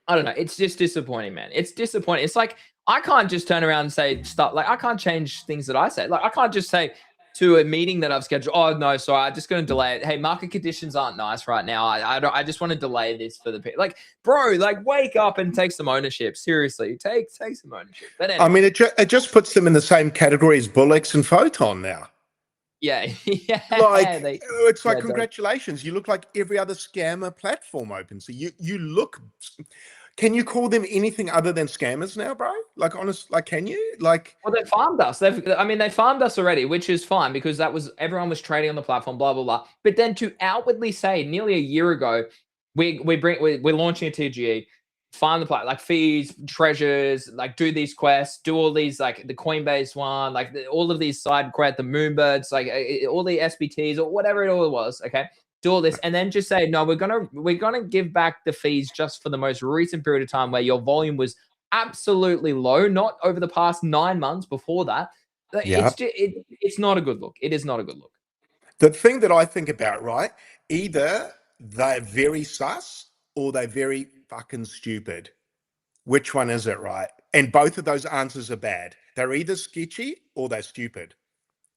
S1: I don't know. It's just disappointing, man. It's disappointing. It's like, I can't just turn around and say stuff. Like, I can't change things that I say. Like, I can't just say to a meeting that I've scheduled, oh, no, sorry, I'm just going to delay it. Hey, market conditions aren't nice right now. I just want to delay this for the people. Like, bro, like, wake up and take some ownership. Seriously, take some ownership. But anyway.
S2: I mean, it just puts them in the same category as Bullocks and Photon now.
S1: Yeah. Yeah.
S2: Like, it's like, congratulations. You look like every other scammer platform open. So you look... Can you call them anything other than scammers now, bro? Like, honest, like, can you? Like,
S1: well, they farmed us. They farmed us already, which is fine because everyone was trading on the platform, blah blah blah. But then to outwardly say, nearly a year ago, we're launching a TGE, farm the platform, like fees, treasures, like do these quests, do all these, like the Coinbase one, like all of these side quests, the Moonbirds, like all the SBTs or whatever it all was. Okay. Do all this and then just say, no, we're gonna give back the fees just for the most recent period of time where your volume was absolutely low, not over the past 9 months before that. It's not a good look. It is not a good look.
S2: The thing that I think about, right? Either they're very sus or they're very fucking stupid. Which one is it, right? And both of those answers are bad. They're either sketchy or they're stupid.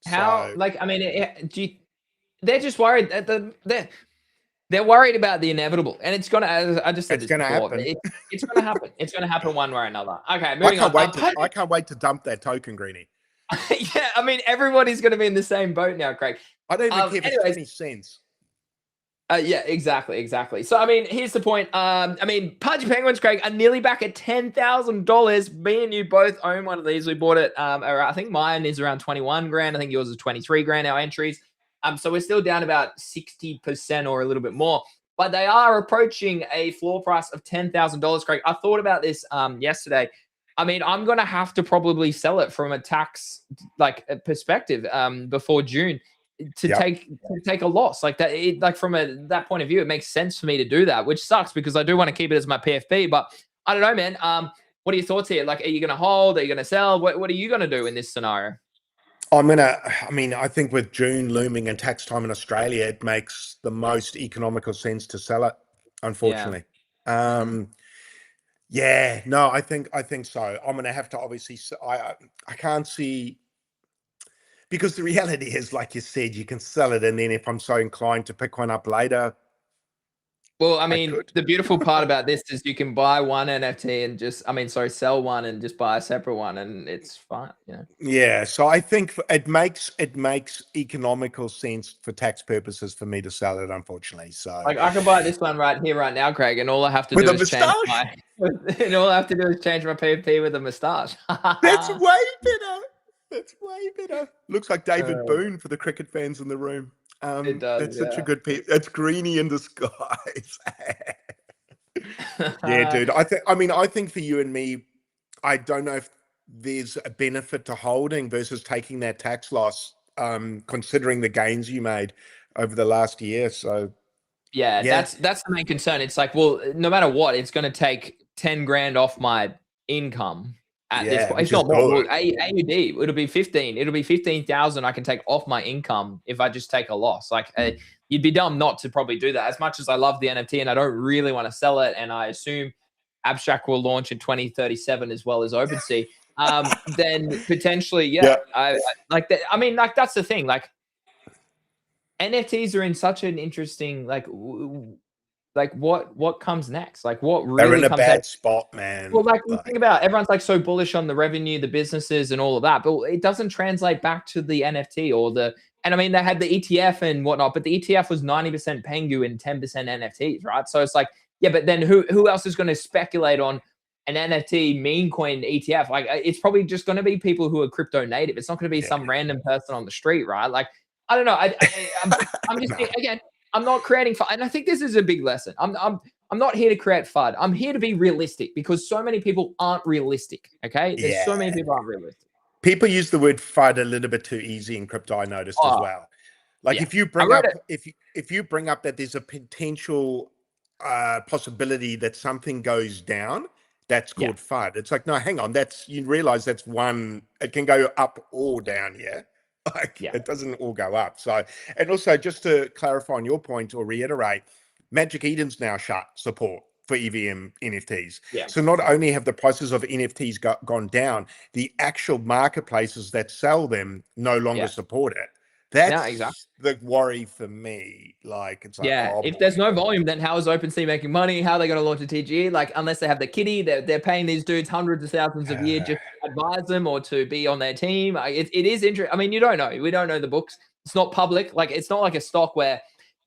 S1: How? So, like, I mean, they're just worried that they're worried about the inevitable, and it's gonna. As I just said,
S2: it's gonna happen.
S1: It's gonna happen. It's gonna happen one way or another. Okay, moving
S2: on. I can't wait to dump that token, Greeny.
S1: Yeah, I mean, everybody's gonna be in the same boat now, Craig.
S2: I don't even care if it's 20 cents.
S1: Yeah, exactly. So, I mean, here's the point. I mean, Pudgy Penguins, Craig, are nearly back at $10,000. Me and you both own one of these. We bought it. I think mine is around 21 grand. I think yours is 23 grand. Our entries. So we're still down about 60% or a little bit more, but they are approaching a floor price of $10,000, Craig. I thought about this yesterday. I mean, I'm going to have to probably sell it from a tax perspective before June to take a loss like that. From that point of view, it makes sense for me to do that, which sucks because I do want to keep it as my PFP, but I don't know, man. What are your thoughts here? Like, are you going to hold? Are you going to sell? What are you going to do in this scenario?
S2: I think with June looming and tax time in Australia, it makes the most economical sense to sell it, unfortunately. I think so. I'm going to have to obviously, I can't see, because the reality is, like you said, you can sell it. And then if I'm so inclined to pick one up later.
S1: Well, I mean, the beautiful part about this is you can buy one NFT and sell one and just buy a separate one, and it's fine.
S2: Yeah. So I think it makes economical sense for tax purposes for me to sell it, unfortunately. So,
S1: like, I can buy this one right here, right now, Craig, and all I have to do is change my PFP with a moustache.
S2: That's way better. Looks like David Boone for the cricket fans in the room.
S1: It does,
S2: That's such a good piece. It's Greeny in disguise. Yeah,
S1: yeah.
S2: dude. I think for you and me, I don't know if there's a benefit to holding versus taking that tax loss, considering the gains you made over the last year. So
S1: Yeah,
S2: yeah,
S1: that's the main concern. It's like, well, no matter what, it's going to take 10 grand off my income at this
S2: yeah,
S1: point. It's
S2: which is
S1: not more. Well,
S2: good.
S1: AUD, it'll be 15. It'll be 15,000 I can take off my income if I just take a loss. Like, you'd be dumb not to probably do that. As much as I love the NFT and I don't really want to sell it, and I assume Abstract will launch in 2037 as well as OpenSea. Then potentially, yeah,
S2: Yeah,
S1: I like that. I mean, like, that's the thing. Like, NFTs are in such an interesting, like what comes next? Like, what
S2: they're in
S1: really
S2: a
S1: comes next?
S2: bad spot, man.
S1: Well, like, you
S2: Like,
S1: think about it, everyone's like so bullish on the revenue, the businesses, and all of that, but it doesn't translate back to the NFT or the. And I mean, they had the ETF and whatnot, but the ETF was 90% Pengu and 10% NFTs, right? So it's like, yeah, but then who else is going to speculate on an NFT meme coin ETF? Like, it's probably just going to be people who are crypto native. It's not going to be
S2: yeah,
S1: some random person on the street, right? Like, I don't know. I'm just
S2: nah,
S1: again, I'm not creating fun, and I think this is a big lesson. I'm not here to create FUD. I'm here to be realistic because so many people aren't realistic. Okay, there's so many
S2: yeah.
S1: people aren't realistic.
S2: People use the word FUD a little bit too easy in crypto. I noticed as
S1: Oh
S2: well. Like
S1: yeah,
S2: if you
S1: I
S2: bring
S1: wrote
S2: up
S1: it.
S2: if you bring up that there's a potential possibility that something goes down, that's
S1: Yeah,
S2: called FUD. It's like, no, hang on, that's you realize that's one. It can go up or down. Yeah, like
S1: yeah,
S2: it doesn't all go up. So, and also just to clarify on your point or reiterate, Magic Eden's now shut support for EVM NFTs.
S1: yeah,
S2: So not only have the prices of NFTs gone down, the actual marketplaces that sell them no longer
S1: yeah.
S2: support it.
S1: No, exactly.
S2: That's the worry for me. Like, it's like,
S1: Yeah,
S2: oh
S1: if
S2: boy.
S1: there's no volume, then how is OpenSea making money? How are they going to launch a TGE? Like, unless they have the kitty, they're paying these dudes hundreds of thousands a year just to advise them or to be on their team. It is interesting. I mean, you don't know. We don't know the books. It's not public. Like, it's not like a stock where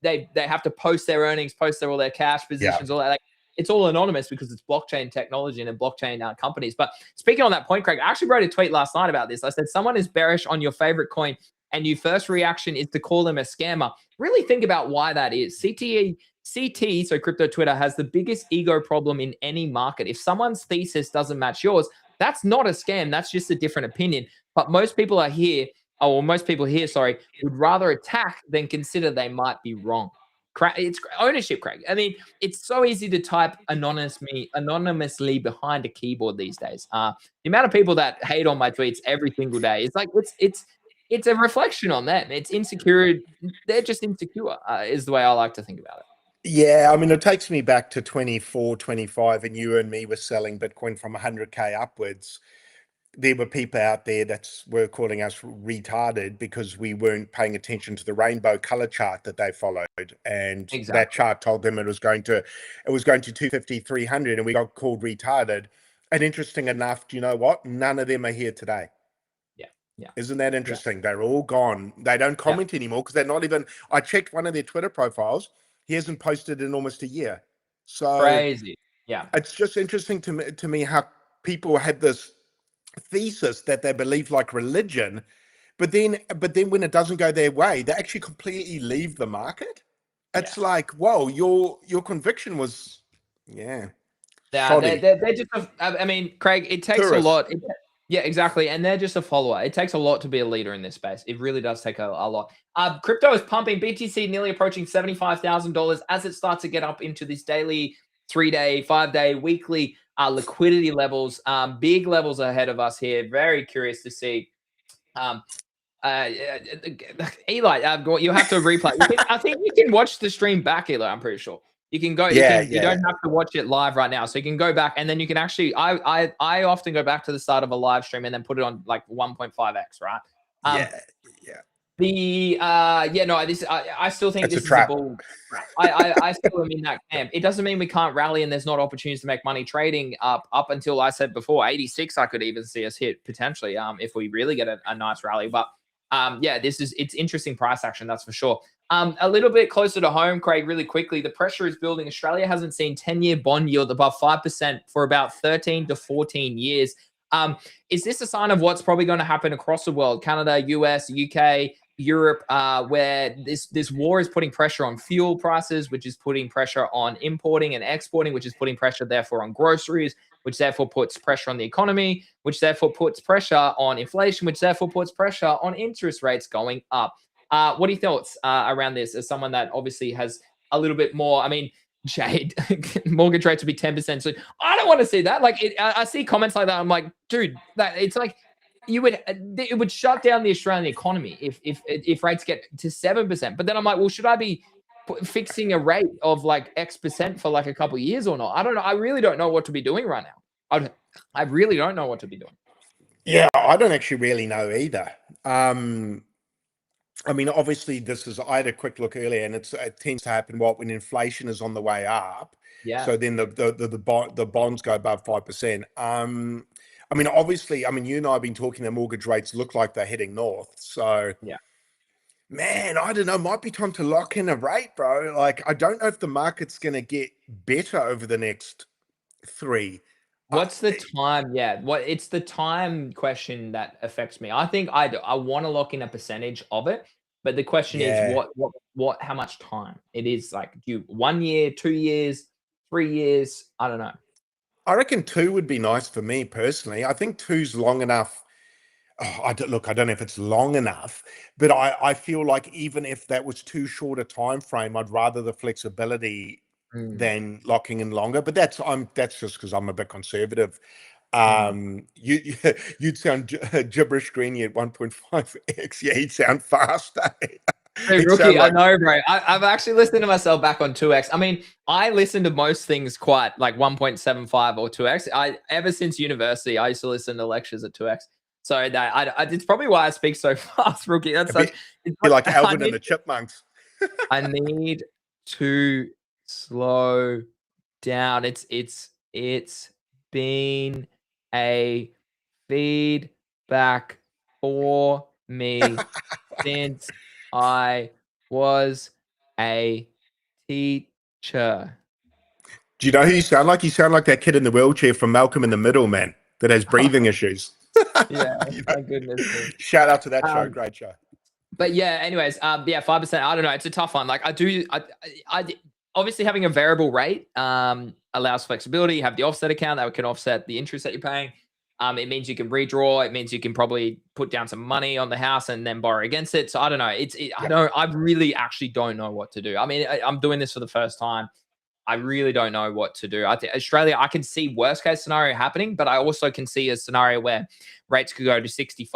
S1: they have to post their earnings, post all their cash
S2: Yeah.
S1: positions, all that. Like, it's all anonymous because it's blockchain technology and blockchain companies. But speaking on that point, Craig, I actually wrote a tweet last night about this. I said, someone is bearish on your favorite coin and your first reaction is to call them a scammer. Really think about why that is. CT, so crypto Twitter, has the biggest ego problem in any market. If someone's thesis doesn't match yours, that's not a scam. That's just a different opinion. But most people are here, or most people here, sorry, would rather attack than consider they might be wrong. It's ownership, Craig. I mean, it's so easy to type anonymously behind a keyboard these days. The amount of people that hate on my tweets every single day, it's like it's a reflection on them. It's insecure. They're just insecure, is the way I like to think about it.
S2: Yeah, I mean, it takes me back to 24, 25, and you and me were selling Bitcoin from 100K upwards. There were people out there that were calling us retarded because we weren't paying attention to the rainbow color chart that they followed, and that
S1: Exactly.
S2: chart told them it was going to 250, 300, and we got called retarded. And interesting enough, do you know what? None of them are here today.
S1: Yeah. Yeah.
S2: Isn't that
S1: Yeah.
S2: interesting? They're all gone. They don't
S1: Yeah.
S2: comment anymore because they're not even. I checked one of their Twitter profiles. He hasn't posted in almost a year. So
S1: Crazy. Yeah.
S2: it's just interesting to me how people had this thesis that they believe like religion, but then when it doesn't go their way, they actually completely leave the market.
S1: Yeah.
S2: It's like, whoa, your conviction was, yeah,
S1: Yeah,
S2: shoddy.
S1: they're just. I mean, Craig, it takes a
S2: Tourists.
S1: lot. Yeah, exactly, and they're just a follower. It takes a lot to be a leader in this space. It really does take a lot. Crypto is pumping. BTC nearly approaching $75,000 as it starts to get up into this daily, 3-day, 5-day, weekly liquidity levels. Big levels ahead of us here. Very curious to see. Um, Eli, you have to replay. I think you can watch the stream back, Eli. I'm pretty sure you can go.
S2: Yeah,
S1: You don't have to watch it live right now, so you can go back and then you can actually. I often go back to the start of a live stream and then put it on like 1.5x, right?
S2: yeah, yeah.
S1: I still think
S2: It's a
S1: this is a
S2: trap.
S1: bull. I still am in that camp. It doesn't mean we can't rally and there's not opportunities to make money trading up until I said before 86. I could even see us hit potentially if we really get a nice rally. But it's interesting price action, that's for sure. A little bit closer to home, Craig, really quickly, the pressure is building. Australia hasn't seen 10-year bond yield above 5% for about 13 to 14 years. Is this a sign of what's probably going to happen across the world? Canada, US, UK, Europe, where this war is putting pressure on fuel prices, which is putting pressure on importing and exporting, which is putting pressure therefore on groceries, which therefore puts pressure on the economy, which therefore puts pressure on inflation, which therefore puts pressure on interest rates going up. What are your thoughts around this as someone that obviously has a little bit more? I mean, Jade, mortgage rates would be 10%. So I don't want to see that. Like, I see comments like that. I'm like, dude, that it's like it would shut down the Australian economy if rates get to 7%. But then I'm like, well, should I be fixing a rate of like X% for like a couple of years or not? I don't know. I really don't know what to be doing right now. I really don't know what to be doing.
S2: Yeah, I don't actually really know either. I mean, obviously, I had a quick look earlier, and it tends to happen when inflation is on the way up.
S1: Yeah.
S2: So then the bonds go above 5%. I mean, obviously, you and I have been talking. The mortgage rates look like they're heading north. So
S1: Yeah.
S2: man, I don't know. Might be time to lock in a rate, bro. Like, I don't know if the market's going to get better over the next 3.
S1: What's the time? Yeah, it's the time question that affects me. I think I want to lock in a percentage of it, but the question is
S2: Yeah.
S1: how much time? It is like, do you 1 year, 2 years, 3 years? I don't know.
S2: I reckon 2 would be nice for me personally. I think 2's long enough. I don't know if it's long enough, but I feel like even if that was too short a time frame, I'd rather the flexibility than locking in longer. But that's just because I'm a bit conservative. You'd sound gibberish Greeny at 1.5x. Yeah, he'd sound fast.
S1: Hey, rookie, I know, bro. I've actually listened to myself back on 2x. I mean, I listen to most things quite like 1.75 or 2x. Ever since university, I used to listen to lectures at 2x. So that it's probably why I speak so fast, rookie. That's
S2: you're like Alvin and the Chipmunks.
S1: I need to slow down. It's been a feedback for me since I was a teacher.
S2: Do you know who you sound like? You sound like that kid in the wheelchair from Malcolm in the Middle, man, that has breathing issues.
S1: Yeah, my goodness.
S2: Shout out to that show. Great show.
S1: But yeah, anyways, yeah, 5%. I don't know. It's a tough one. Like I obviously having a variable rate allows flexibility. You have the offset account that can offset the interest that you're paying. It means you can redraw. It means you can probably put down some money on the house and then borrow against it. So I don't know. I really actually don't know what to do. I mean, I'm doing this for the first time. I really don't know what to do. I think Australia, I can see worst case scenario happening, but I also can see a scenario where rates could go to 6.5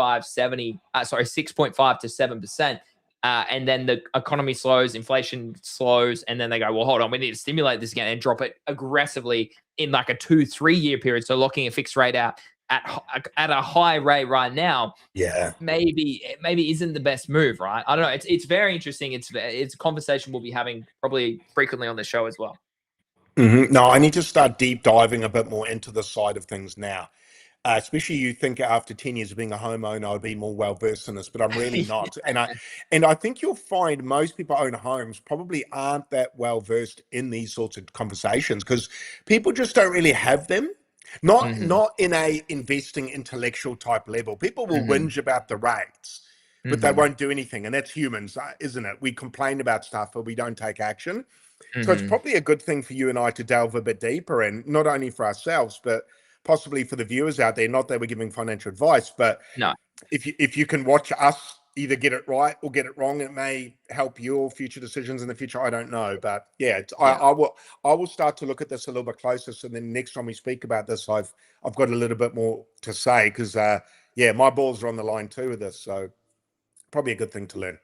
S1: to 7%. And then the economy slows, inflation slows, and then they go, well, hold on, we need to stimulate this again and drop it aggressively in like a 2-3 year period. So locking a fixed rate out at a high rate right now,
S2: yeah,
S1: maybe isn't the best move, right? I don't know. It's very interesting. It's a conversation we'll be having probably frequently on the show as well.
S2: No, I need to start deep diving a bit more into the side of things now. Especially you think after 10 years of being a homeowner, I'd be more well-versed in this, but I'm really not. And I think you'll find most people own homes probably aren't that well-versed in these sorts of conversations because people just don't really have them. Not in a investing intellectual type level. People will whinge about the rates, but they won't do anything. And that's humans, isn't it? We complain about stuff, but we don't take action. So it's probably a good thing for you and I to delve a bit deeper in, not only for ourselves, but possibly for the viewers out there. Not that we're giving financial advice, but
S1: no,
S2: if you can watch us either get it right or get it wrong, it may help your future decisions in the future. I don't know, but yeah, I will start to look at this a little bit closer. So then next time we speak about this, I've got a little bit more to say because my balls are on the line too with this. So probably a good thing to learn.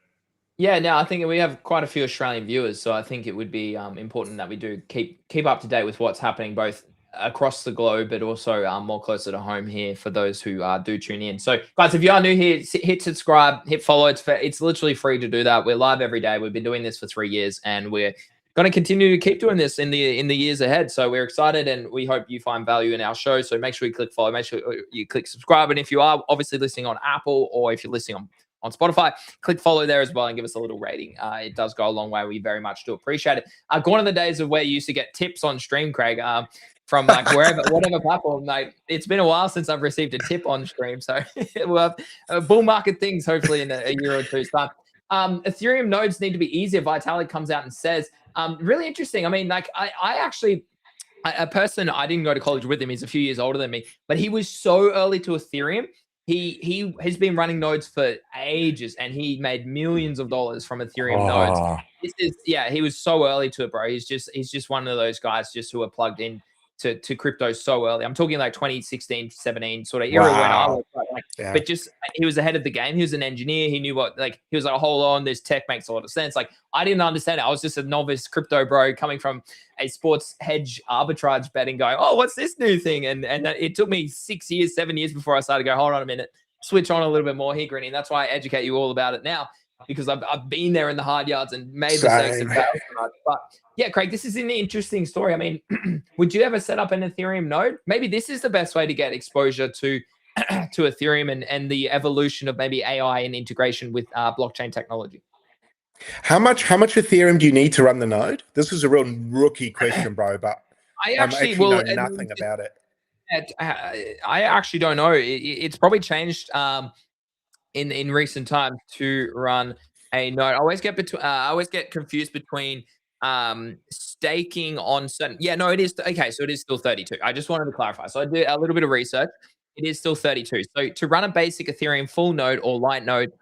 S1: Yeah, no, I think we have quite a few Australian viewers, so I think it would be important that we do keep up to date with what's happening both across the globe, but also more closer to home here for those who do tune in. So, guys, if you are new here, hit subscribe, hit follow. It's literally free to do that. We're live every day. We've been doing this for 3 years, and we're going to continue to keep doing this in the years ahead. So we're excited, and we hope you find value in our show. So make sure you click follow, make sure you click subscribe, and if you are obviously listening on Apple or if you're listening on Spotify, click follow there as well and give us a little rating. It does go a long way. We very much do appreciate it. Gone are the days of where you used to get tips on stream, Craig, from like whatever platform. Like, it's been a while since I've received a tip on stream. So we'll have bull market things hopefully in a year or two's time. Ethereum nodes need to be easier. Vitalik comes out and says, really interesting. I mean, like I actually, a person, I didn't go to college with him. He's a few years older than me, but he was so early to Ethereum. He has been running nodes for ages, and he made millions of dollars from Ethereum nodes. This is, yeah, he was so early to it, bro. He's just one of those guys just who are plugged in to crypto so early. I'm talking like 2016, 17 sort of era when I was like, but just he was ahead of the game. He was an engineer. He knew what, like, he was like, hold on, this tech makes a lot of sense. Like, I didn't understand it. I was just a novice crypto bro coming from a sports hedge arbitrage betting, going, oh, what's this new thing? And it took me 6 years, 7 years before I started to go, hold on a minute, switch on a little bit more here, Greeny. And that's why I educate you all about it now, because I've been there in the hard yards and made mistakes and failed. But yeah, Craig, this is an interesting story. I mean, would you ever set up an Ethereum node? Maybe this is the best way to get exposure to Ethereum and the evolution of maybe AI and integration with blockchain technology.
S2: How much Ethereum do you need to run the node? This is a real rookie question, bro, but I actually know nothing about it.
S1: I actually don't know. It's probably changed in recent times to run a node. I always get confused between staking on certain. Yeah, no, it is okay. So it is still 32. I just wanted to clarify. So I did a little bit of research. It is still 32. So to run a basic Ethereum full node or light node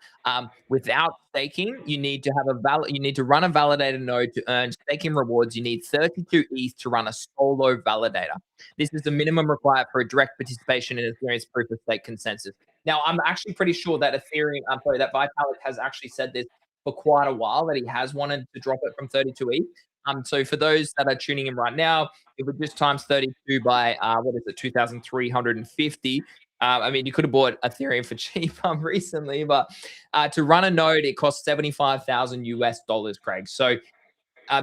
S1: without staking, you need to have you need to run a validator node to earn staking rewards. You need 32 ETH to run a solo validator. This is the minimum required for a direct participation in Ethereum's proof of stake consensus. Now, I'm actually pretty sure that that Vitalik has actually said this for quite a while, that he has wanted to drop it from 32 ETH. So for those that are tuning in right now, if it just times 32 by, 2,350. I mean, you could have bought Ethereum for cheap recently, but to run a node, it costs $75,000 US, Craig. So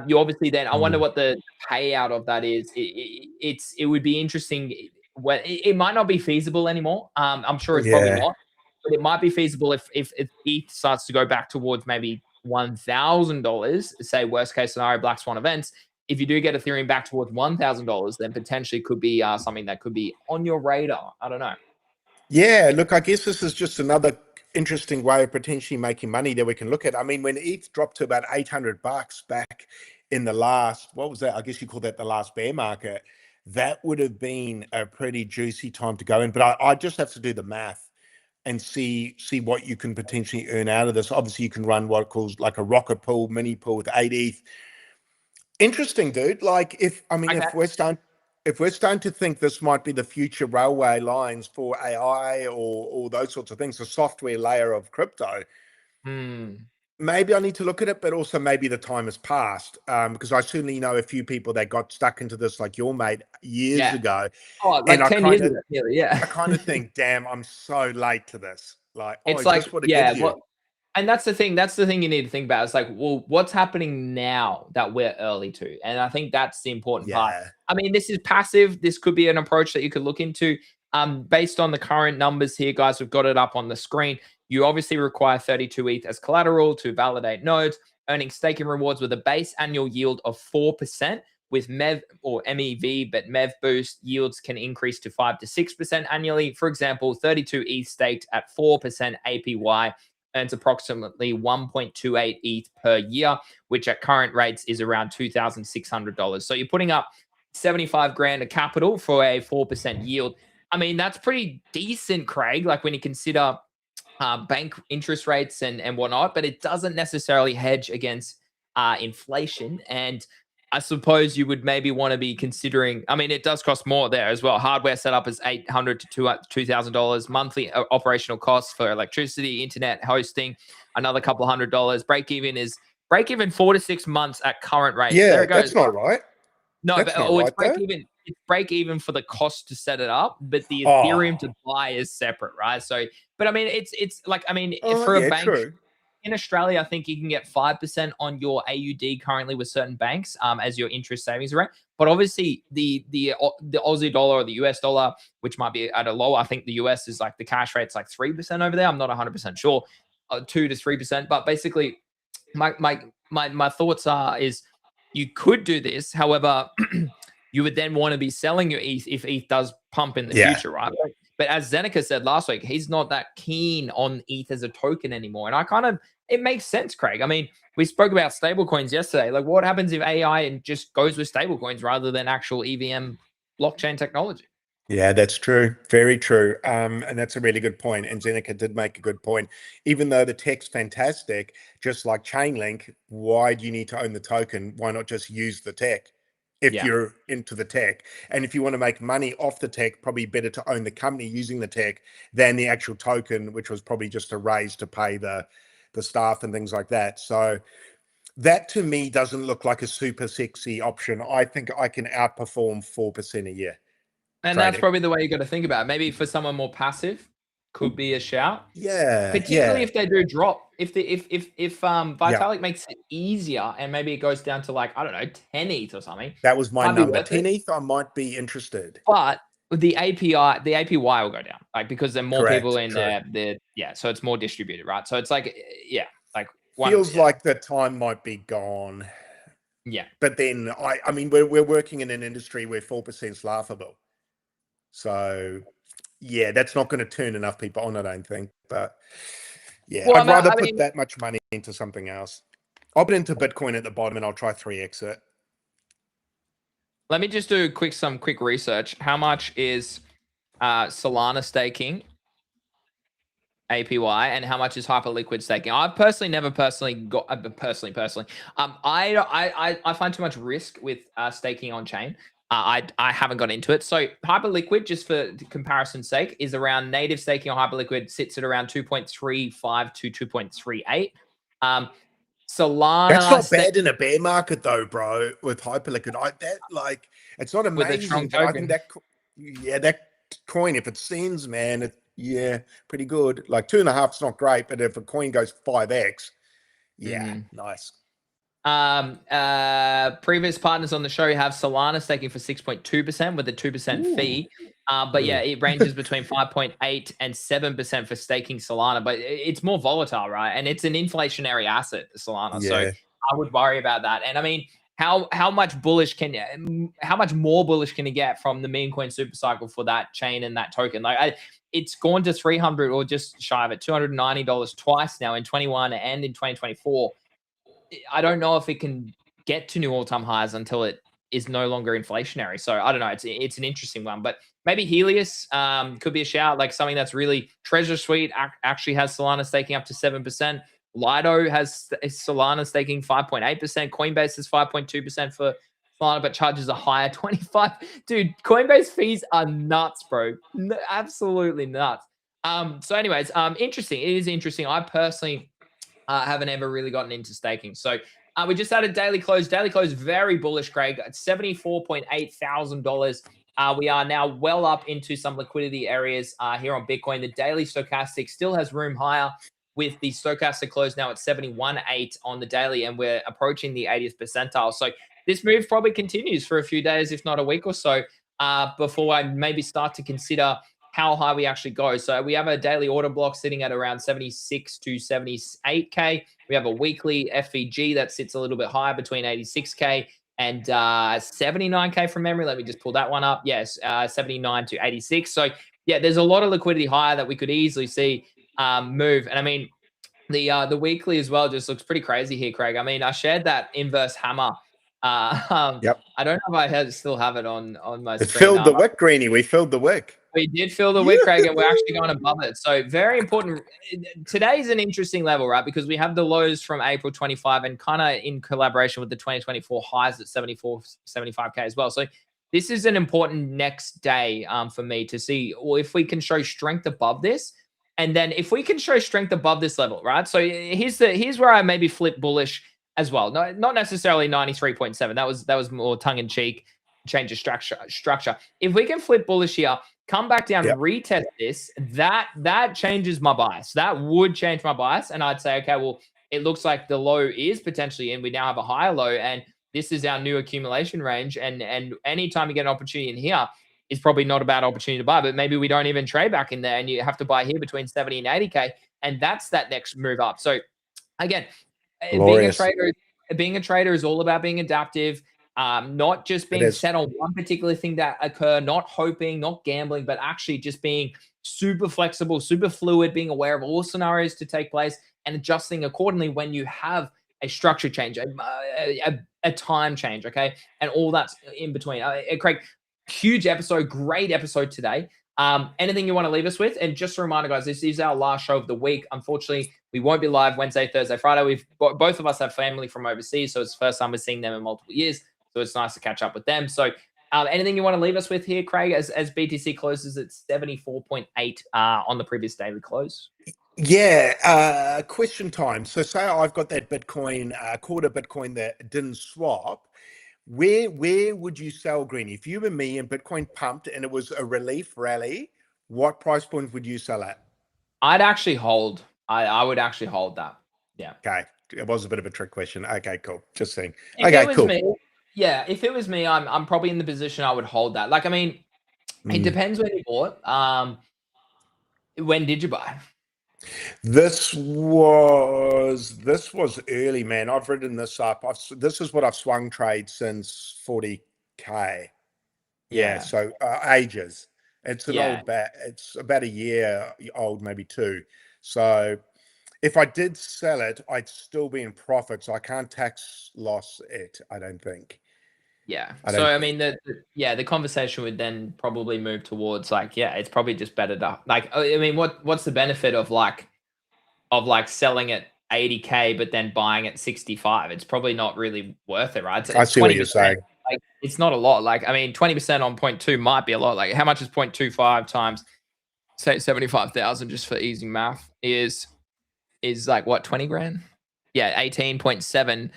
S1: you obviously then, I wonder what the payout of that is. It would be interesting. It might not be feasible anymore. I'm sure it's probably not, but it might be feasible if ETH starts to go back towards maybe $1,000, say worst case scenario, Black Swan events. If you do get Ethereum back towards $1,000, then potentially could be something that could be on your radar. I don't know.
S2: Yeah, look, I guess this is just another interesting way of potentially making money that we can look at. I mean, when ETH dropped to about $800 back in the last, what was that? I guess you call that the last bear market. That would have been a pretty juicy time to go in. But I just have to do the math and see what you can potentially earn out of this. Obviously, you can run what it calls like a rocket pool, mini pool with 8 ETH. Interesting, dude. Like, if we're starting to think this might be the future railway lines for AI or those sorts of things, the software layer of crypto, maybe I need to look at it, but also maybe the time has passed, because I certainly know a few people that got stuck into this, like your mate, years ago.
S1: Oh, like 10 years ago. Yeah.
S2: I kind of think, damn, I'm so late to this. Like,
S1: it's like, and that's the thing. That's the thing you need to think about. It's like, well, what's happening now that we're early to? And I think that's the important part. I mean, this is passive. This could be an approach that you could look into. Based on the current numbers here, guys, we've got it up on the screen. You obviously require 32 ETH as collateral to validate nodes, earning staking rewards with a base annual yield of 4%. With MEV or MEV, but MEV boost yields can increase to 5 to 6% annually. For example, 32 ETH staked at 4% APY earns approximately 1.28 ETH per year, which at current rates is around $2,600. So you're putting up 75 grand of capital for a 4% yield. I mean, that's pretty decent, Craig, like when you consider bank interest rates and whatnot, but it doesn't necessarily hedge against inflation. And I suppose you would maybe want to be considering, I mean, it does cost more there as well. Hardware setup is $800 to $2,000. Monthly operational costs for electricity, internet, hosting, another couple $100. Break even 4 to 6 months at current rates.
S2: Yeah,
S1: there it goes.
S2: That's not right.
S1: No,
S2: that's
S1: but it's break even. It's break even for the cost to set it up, but the Ethereum to buy is separate, right? So, but I mean, it's like, I mean, for a bank. True. In Australia, I think you can get 5% on your AUD currently with certain banks as your interest savings rate. But obviously, the Aussie dollar or the US dollar, which might be at a lower, I think the US is like the cash rate's like 3% over there. I'm not 100% sure, 2 to 3%. But basically, my thoughts is you could do this. However, you would then want to be selling your ETH if ETH does pump in the future, right? But as Zeneca said last week, he's not that keen on ETH as a token anymore. And it makes sense, Craig. I mean, we spoke about stablecoins yesterday. Like, what happens if AI just goes with stablecoins rather than actual EVM blockchain technology?
S2: Yeah, that's true. Very true. And that's a really good point. And Zeneca did make a good point. Even though the tech's fantastic, just like Chainlink, why do you need to own the token? Why not just use the tech if you're into the tech? And if you want to make money off the tech, probably better to own the company using the tech than the actual token, which was probably just a raise to pay the staff and things like that. So that to me doesn't look like a super sexy option. I think I can outperform 4% a year.
S1: And that's probably the way you got to think about it. Maybe for someone more passive, could be a shout.
S2: Yeah,
S1: particularly if they do drop. If Vitalik makes it easier and maybe it goes down to like, I don't know, 10 ETH or something.
S2: That was my number. 10 ETH, I might be interested.
S1: But the APY will go down, like, because there are more people in there. So it's more distributed, right? So it's like, feels
S2: like the time might be gone.
S1: Yeah.
S2: But then I mean, we're working in an industry where 4% is laughable. So yeah, that's not going to turn enough people on, I don't think. But yeah, I'd rather put that much money into something else. I'll put into Bitcoin at the bottom and I'll try 3x it.
S1: Let me just do some quick research. How much is Solana staking APY, and how much is Hyperliquid staking? I've personally never got I find too much risk with staking on chain. I haven't got into it. So Hyperliquid, just for comparison's sake, is around native staking on Hyperliquid sits at around 2.35 to 2.38. Solana.
S2: That's not bad in a bear market though, bro. With Hyperliquid, it's not amazing, but I think that coin, if it sends, man, pretty good. Like 2.5's not great, but if a coin goes 5x, nice.
S1: Previous partners on the show have Solana staking for 6.2% with a 2% fee. But yeah, it ranges between 5.8 and 7% for staking Solana, but it's more volatile, right? And it's an inflationary asset, Solana. So I would worry about that. And I mean, how much more bullish can you get from the meme coin super cycle for that chain and that token? Like, it's gone to 300 or just shy of it, $290 twice now in 21 and in 2024. I don't know if it can get to new all-time highs until it is no longer inflationary. So I don't know. It's an interesting one, but maybe Helios could be a shout, like something that's really Treasure Suite actually has Solana staking up to 7%. Lido has Solana staking 5.8%. Coinbase is 5.2% for Solana, but charges a higher 25. Dude, Coinbase fees are nuts, bro. Absolutely nuts. So anyways, interesting. It is interesting. I personally haven't ever really gotten into staking. So we just had a daily close. Daily close, very bullish, Craig. At $74.8 thousand. We are now well up into some liquidity areas here on Bitcoin. The daily stochastic still has room higher, with the stochastic close now at 71.8 on the daily, and we're approaching the 80th percentile. So this move probably continues for a few days, if not a week or so, before I maybe start to consider how high we actually go. So we have a daily order block sitting at around 76 to 78K. We have a weekly FVG that sits a little bit higher between 86K and 79K from memory. Let me just pull that one up. Yes, 79 to 86. So yeah, there's a lot of liquidity higher that we could easily see move. And I mean, the weekly as well just looks pretty crazy here, Craig. I mean, I shared that inverse hammer. I don't know if I still have it on my screen.
S2: It filled the wick, Greeny. We filled the wick.
S1: We did fill the wick, Craig, and we're actually going above it. So very important. Today's an interesting level, right? Because we have the lows from April 25 and kind of in collaboration with the 2024 highs at 75K as well. So this is an important next day for me to see if we can show strength above this. And then if we can show strength above this level, right? So here's where I maybe flip bullish as well. No, not necessarily 93.7. That was more tongue-in-cheek, change of structure. If we can flip bullish here, come back down, retest this, that changes my bias. That would change my bias. And I'd say, okay, well, it looks like the low is potentially in. We now have a higher low, and this is our new accumulation range. And anytime you get an opportunity in here, is probably not a bad opportunity to buy, but maybe we don't even trade back in there and you have to buy here between 70 and 80K. And that's that next move up. So again, being a trader is all about being adaptive. Not just being set on one particular thing that occur, not hoping, not gambling, but actually just being super flexible, super fluid, being aware of all scenarios to take place and adjusting accordingly when you have a structure change, a time change, okay? And all that's in between. Craig, huge episode, great episode today. Anything you want to leave us with? And just a reminder, guys, this is our last show of the week. Unfortunately, we won't be live Wednesday, Thursday, Friday. Both of us have family from overseas, so it's the first time we're seeing them in multiple years. So it's nice to catch up with them. So anything you want to leave us with here, Craig, as BTC closes at 74.8 on the previous daily close?
S2: Yeah, question time. So say I've got that Bitcoin, quarter Bitcoin that didn't swap. Where would you sell, Greeny? If you were me and Bitcoin pumped and it was a relief rally, what price point would you sell at?
S1: I'd actually hold. I would actually hold that. Yeah.
S2: Okay. It was a bit of a trick question. Okay, cool. Just saying.
S1: If
S2: Okay, cool.
S1: If it was me, I'm probably in the position I would hold that. Like, I mean, it depends when you bought. When did you buy?
S2: This was early, man. I've written this up. This is what I've swung trade since 40K. Yeah, so ages. It's an old bat. It's about a year old, maybe two. So if I did sell it, I'd still be in profit. So I can't tax loss it, I don't think.
S1: Yeah. I mean, the conversation would then probably move towards like, it's probably just better to like, I mean, what's the benefit of selling at 80K, but then buying at 65? It's probably not really worth it, right? It's
S2: I see
S1: 20%,
S2: what you're saying.
S1: Like, it's not a lot. Like, I mean, 20% on 0.2 might be a lot. Like, how much is 0.25 times, say, 75,000, just for easy math, is like what, 20 grand? Yeah, 18.7.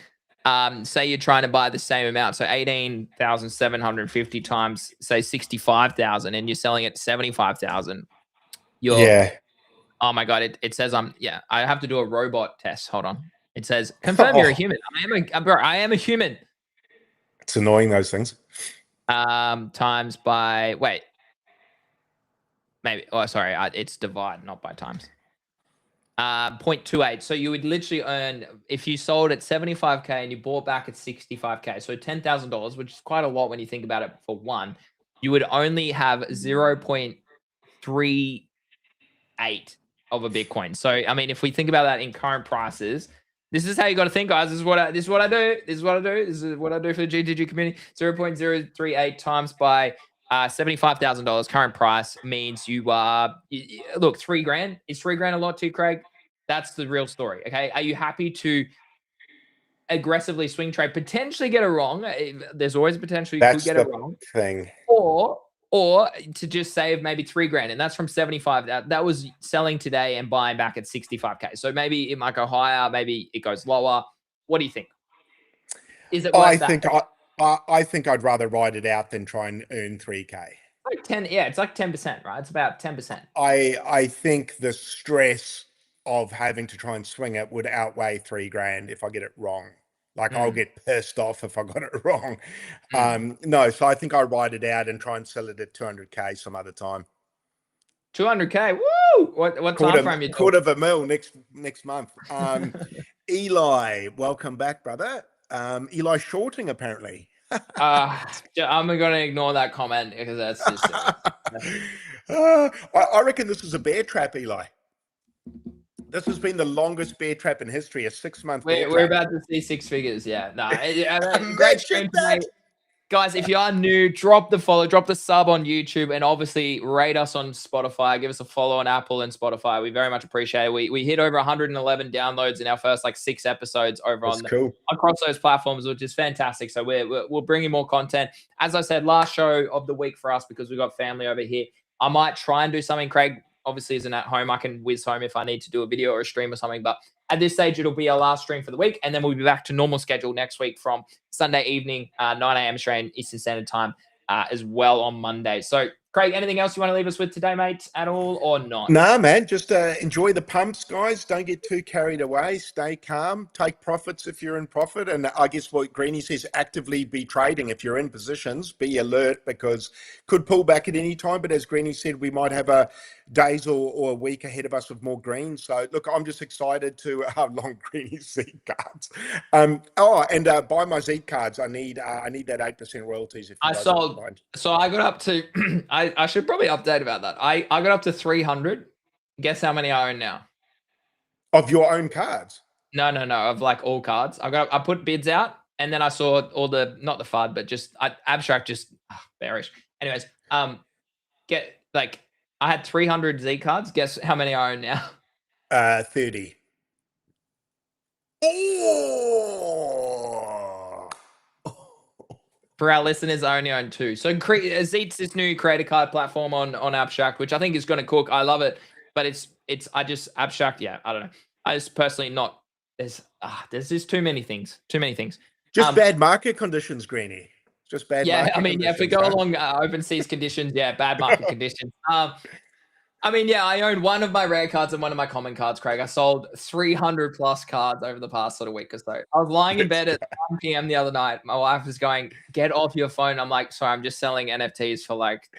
S1: Say you're trying to buy the same amount, so 18,750 times, say, 65,000, and you're selling it 75,000. Oh my god, it says I have to do a robot test. Hold on. It says confirm you're a human. I am a human.
S2: It's annoying, those things.
S1: Times by it's divide, not by times. 0.28. So you would literally earn, if you sold at 75K and you bought back at 65K, so $10,000, which is quite a lot when you think about it for one, you would only have 0.38 of a Bitcoin. So, I mean, if we think about that in current prices, this is how you got to think, guys. This is what I do. This is what I do for the GTG community. 0.038 times by $75,000 current price means you look, $3,000. Is $3,000 a lot to you, Craig? That's the real story. Okay. Are you happy to aggressively swing trade, potentially get it wrong? There's always a potential you could get it wrong.
S2: Thing.
S1: Or to just save maybe $3,000, and that's from 75. That was selling today and buying back at 65K. So maybe it might go higher, maybe it goes lower. What do you think? Is it worth that?
S2: I think I'd rather ride it out than try and earn 3K.
S1: Like 10, it's like 10%, right? It's about 10%.
S2: I think the stress of having to try and swing it would outweigh $3,000 if I get it wrong. Like I'll get pissed off if I got it wrong. No, so I think I ride it out and try and sell it at 200K some other time.
S1: 200K, woo! What time frame you
S2: quarter of a mil next month. Eli, welcome back, brother. Eli shorting apparently.
S1: I'm gonna ignore that comment because that's just.
S2: I reckon this is a bear trap, Eli. This has been the longest bear trap in history, a 6-month bear trap.
S1: We're about to see 6 figures. Yeah, no. Great stream today. Guys, if you are new, drop the follow, drop the sub on YouTube, and obviously rate us on Spotify. Give us a follow on Apple and Spotify. We very much appreciate it. We hit over 111 downloads in our first 6 episodes over across those platforms, which is fantastic. So we'll bring you more content. As I said, last show of the week for us because we've got family over here. I might try and do something. Craig obviously isn't at home. I can whiz home if I need to do a video or a stream or something. But at this stage, it'll be our last stream for the week. And then we'll be back to normal schedule next week from Sunday evening, 9 a.m. Australian Eastern Standard Time, as well on Monday. So, Craig, anything else you want to leave us with today, mate, at all, or not?
S2: Nah, man, just enjoy the pumps, guys. Don't get too carried away. Stay calm. Take profits if you're in profit. And I guess what Greeny says, actively be trading. If you're in positions, be alert, because could pull back at any time. But as Greeny said, we might have a days or a week ahead of us with more green. So, look, I'm just excited to long Greeny Zeet cards. Buy my Zeet cards. I need that 8% royalties. If you guys don't mind.
S1: So I got up to, I should probably update about that. I got up to 300. Guess how many I own now?
S2: Of your own cards?
S1: No, of like all cards. I put bids out, and then I saw all the, not the FUD, but just abstract, just bearish. Anyways, I had 300 Z cards. Guess how many I own now?
S2: 30. Oh.
S1: For our listeners, I only own 2. So Zeet's this new creator card platform on Abstract, which I think is going to cook. I love it, but Abstract. Yeah, I don't know. I just personally not. There's just too many things.
S2: Just bad market conditions, Greeny. Just bad.
S1: Yeah, I mean, if we go along OpenSea's conditions, bad market conditions. I own one of my rare cards and one of my common cards, Craig. I sold 300 plus cards over the past sort of week or so. I was lying in bed at 1 p.m. the other night. My wife was going, "Get off your phone." I'm like, "Sorry, I'm just selling NFTs for like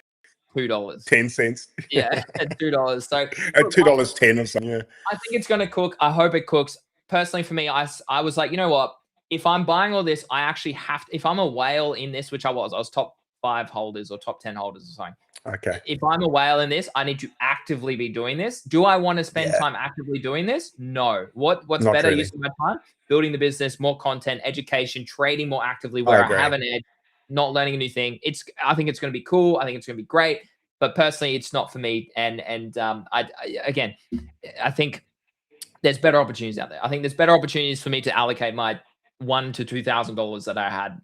S1: $2.
S2: 10 cents.
S1: Yeah, $2. So
S2: at $2.10 or something. Yeah.
S1: I think it's going to cook. I hope it cooks. Personally, for me, I was like, you know what? If I'm buying all this, I actually have to. If I'm a whale in this, which I was top 5 holders or top 10 holders or something.
S2: Okay.
S1: If I'm a whale in this, I need to actively be doing this. Do I want to spend time actively doing this? No. What's not better use of my time? Building the business, more content, education, trading more actively where I have an edge, not learning a new thing. I think it's going to be cool. I think it's going to be great. But personally, it's not for me. And I think there's better opportunities out there. I think there's better opportunities for me to allocate my $1,000 to $2,000 that I had.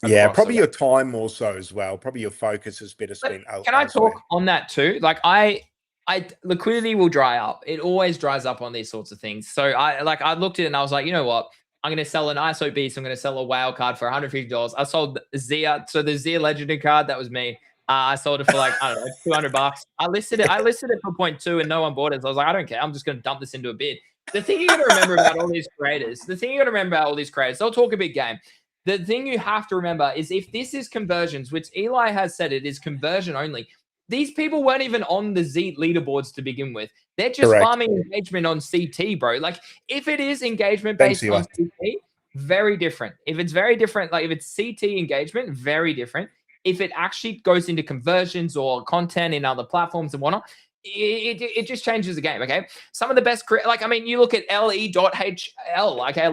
S2: Yeah, probably your time more so as well. Probably your focus is better spent.
S1: Can I talk on that too? Like liquidity will dry up. It always dries up on these sorts of things. So I looked at it and I was like, you know what? I'm going to sell an ISO beast. I'm going to sell a whale card for $150. I sold Zia. So the Zia legendary card, that was me. I sold it for like, I don't know, $200. I listed it for 0.2 and no one bought it. So I was like, I don't care. I'm just going to dump this into a bid. The thing you got to remember about all these creators, they'll talk a big game. The thing you have to remember is if this is conversions, which Eli has said it is conversion only, these people weren't even on the Zeet leaderboards to begin with. They're just farming engagement on CT, bro. Like if it is engagement based on CT, very different. If it's very different, like if it's CT engagement, very different. If it actually goes into conversions or content in other platforms and whatnot, it just changes the game, okay? Some of the best, you look at le.hl, okay,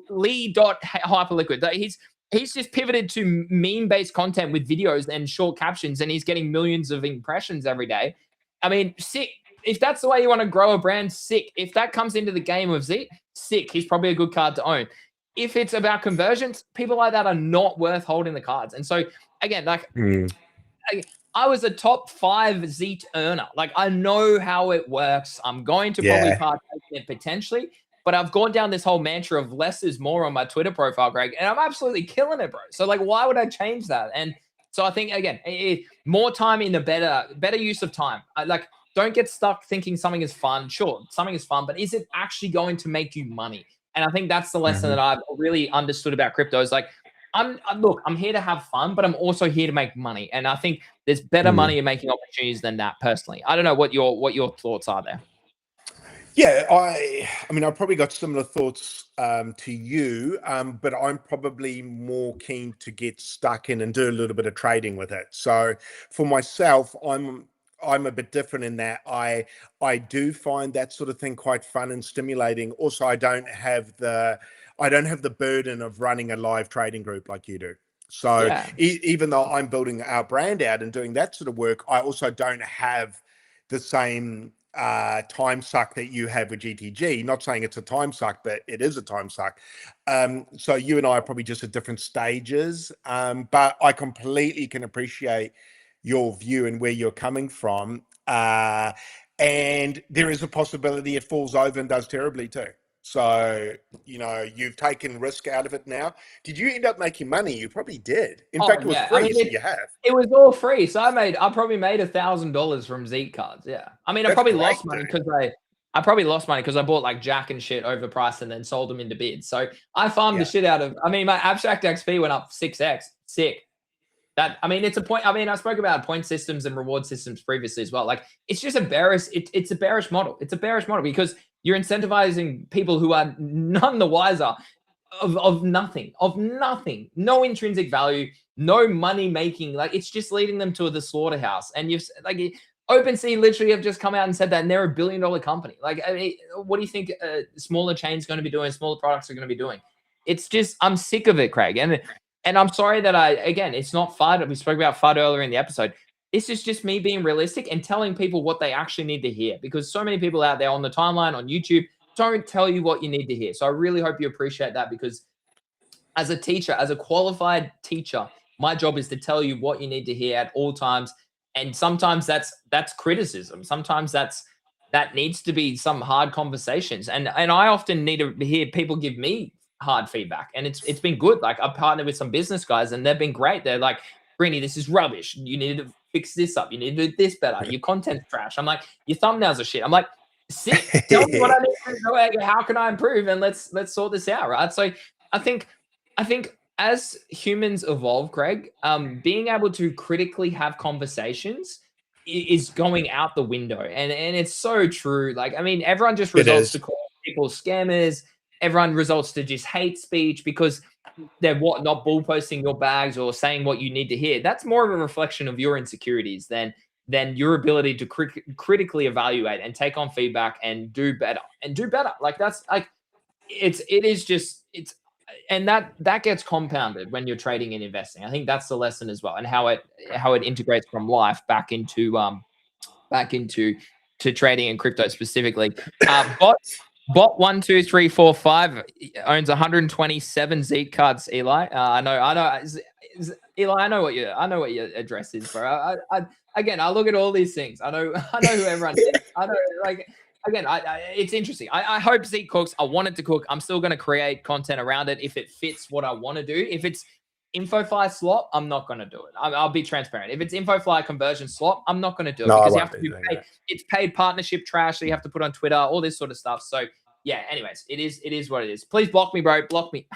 S1: Lee.Hyperliquid. He's just pivoted to meme-based content with videos and short captions, and he's getting millions of impressions every day. I mean, sick. If that's the way you want to grow a brand, sick. If that comes into the game of Zeet, sick. He's probably a good card to own. If it's about conversions, people like that are not worth holding the cards. And so, again, I was a top 5 Zeet earner. Like, I know how it works. I'm going to probably partake in it potentially, but I've gone down this whole mantra of less is more on my Twitter profile, Greg, and I'm absolutely killing it, bro. So, like, why would I change that? And so I think, again, more time in the better use of time. Don't get stuck thinking something is fun. Sure, something is fun, but is it actually going to make you money? And I think that's the lesson that I've really understood about crypto is like, I'm here to have fun, but I'm also here to make money. And I think there's better money in making opportunities than that personally. I don't know what your thoughts are there.
S2: Yeah, I mean, I've probably got similar thoughts to you, but I'm probably more keen to get stuck in and do a little bit of trading with it. So for myself, I'm a bit different in that I do find that sort of thing quite fun and stimulating. Also, I don't have the burden of running a live trading group like you do. So even though I'm building our brand out and doing that sort of work, I also don't have the same time suck that you have with GTG. Not saying it's a time suck, but it is a time suck. So you and I are probably just at different stages, but I completely can appreciate your view and where you're coming from. And there is a possibility it falls over and does terribly too. So, you've taken risk out of it now. Did you end up making money? You probably did. In
S1: Oh
S2: fact, it was
S1: yeah,
S2: free,
S1: I mean
S2: so you have.
S1: it was all free. So I probably made $1,000 from Zeke cards. Yeah, I mean I
S2: That's
S1: probably
S2: great,
S1: lost money
S2: dude.
S1: because I probably lost money because I bought like Jack and shit overpriced and then sold them into bids. So I farmed the
S2: Yeah.
S1: shit out of. I mean my abstract XP went up 6x. Sick. That I mean, it's a point. I mean, I spoke about point systems and reward systems previously as well. Like, it's just a bearish. It's a bearish model. It's a bearish model because you're incentivizing people who are none the wiser of nothing, no intrinsic value, no money making. Like, it's just leading them to the slaughterhouse. And you've like OpenSea literally have just come out and said that and they're $1 billion company. Like, I mean, what do you think smaller chains going to be doing? Smaller products are going to be doing? It's just I'm sick of it, Craig. And I'm sorry that it's not FUD. We spoke about FUD earlier in the episode. This is just me being realistic and telling people what they actually need to hear because so many people out there on the timeline, on YouTube, don't tell you what you need to hear. So I really hope you appreciate that because as a teacher, as a qualified teacher, my job is to tell you what you need to hear at all times. And sometimes that's criticism. Sometimes that needs to be some hard conversations. And I often need to hear people give me hard feedback. And it's been good. Like I've partnered with some business guys and they've been great. They're like, Greeny, this is rubbish. You need to fix this up. You need to do this better. Your content's trash. I'm like, your thumbnails are shit. I'm like, sick. Tell me what I need to do. Like, how can I improve? And let's sort this out. Right. So I think as humans evolve, Greg, being able to critically have conversations is going out the window. And it's so true. Like, I mean, everyone just results to call people scammers. Everyone results to just hate speech because they're not bull posting your bags or saying what you need to hear. That's more of a reflection of your insecurities than your ability to critically evaluate and take on feedback and do better. Like that's like and that gets compounded when you're trading and investing. I think that's the lesson as well, and how it integrates from life back into trading and crypto specifically. Bot 12345 owns 127 Zeke cards. Eli, I know. Eli, I know what your address is, bro. I look at all these things. I know who everyone is. I know, like. Again, it's interesting. I hope Zeke cooks. I want it to cook. I'm still going to create content around it if it fits what I want to do. If it's InfoFly slot, I'm not going to do it. I'll be transparent. If it's InfoFly conversion slot, I'm not going to do it because you have to do it's paid partnership trash that you have to put on Twitter, all this sort of stuff. So yeah, anyways, it is what it is. Please block me, bro. Block me.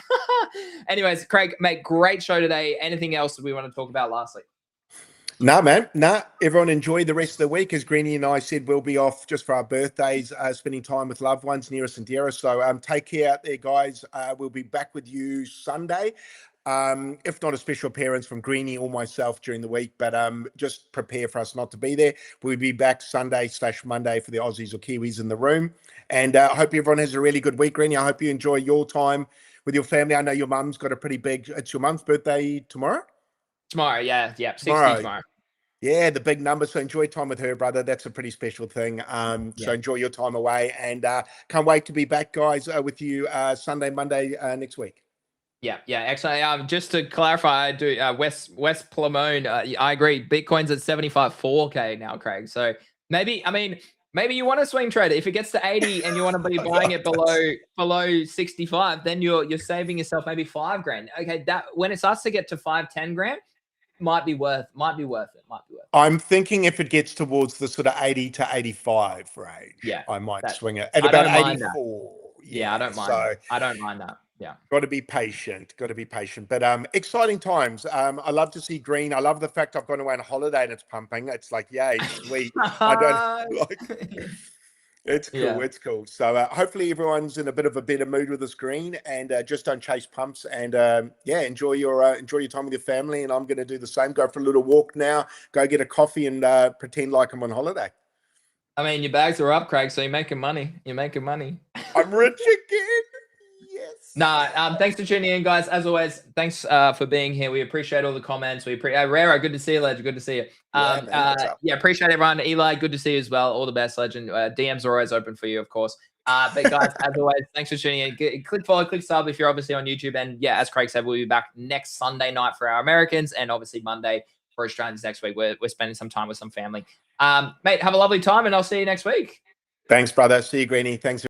S1: Anyways, Craig, mate, great show today. Anything else that we want to talk about lastly?
S2: No, man. No, everyone enjoy the rest of the week. As Greeny and I said, we'll be off just for our birthdays, spending time with loved ones near us and dear us. So take care out there, guys. We'll be back with you Sunday. If not a special appearance from Greeny or myself during the week, but just prepare for us not to be there. We'll be back Sunday/Monday for the Aussies or Kiwis in the room. And I hope everyone has a really good week, Greeny. I hope you enjoy your time with your family. I know your mum's got a pretty big, it's your mum's birthday tomorrow?
S1: Tomorrow, yeah. 60 tomorrow.
S2: Yeah, the big number. So enjoy time with her, brother. That's a pretty special thing. So enjoy your time away, and can't wait to be back, guys, with you Sunday, Monday next week.
S1: Yeah, excellent. Just to clarify, I do West Plamone. I agree. Bitcoin's at 75.4K now, Craig. So maybe you want to swing trade it. If it gets to 80 and you want to be buying it below 65, then you're saving yourself maybe $5,000. Okay, that when it starts to get to 5-10 grand, might be worth it.
S2: I'm thinking if it gets towards the sort of 80 to 85 range, I might swing it at about 84.
S1: Yeah, I don't mind. So, I don't mind that. Yeah.
S2: Got to be patient. But exciting times. I love to see green. I love the fact I've gone away on holiday and it's pumping. It's like, yay, sweet. I don't like it's cool. Yeah. It's cool. So hopefully everyone's in a bit of a better mood with this green, and just don't chase pumps. And enjoy your time with your family. And I'm going to do the same. Go for a little walk now. Go get a coffee and pretend like I'm on holiday.
S1: I mean, your bags are up, Craig. So you're making money.
S2: I'm rich again.
S1: Yes. Thanks for tuning in, guys. As always, thanks for being here. We appreciate all the comments. We appreciate Rara. Good to see you, Legend. Good to see you. Appreciate everyone. Eli, good to see you as well. All the best, Legend. DMs are always open for you, of course. But guys, as always, thanks for tuning in. Click follow, click sub if you're obviously on YouTube. And yeah, as Craig said, we'll be back next Sunday night for our Americans, and obviously Monday for Australians next week. We're spending some time with some family. Mate, have a lovely time, and I'll see you next week.
S2: Thanks, brother. See you, Greeny. Thanks.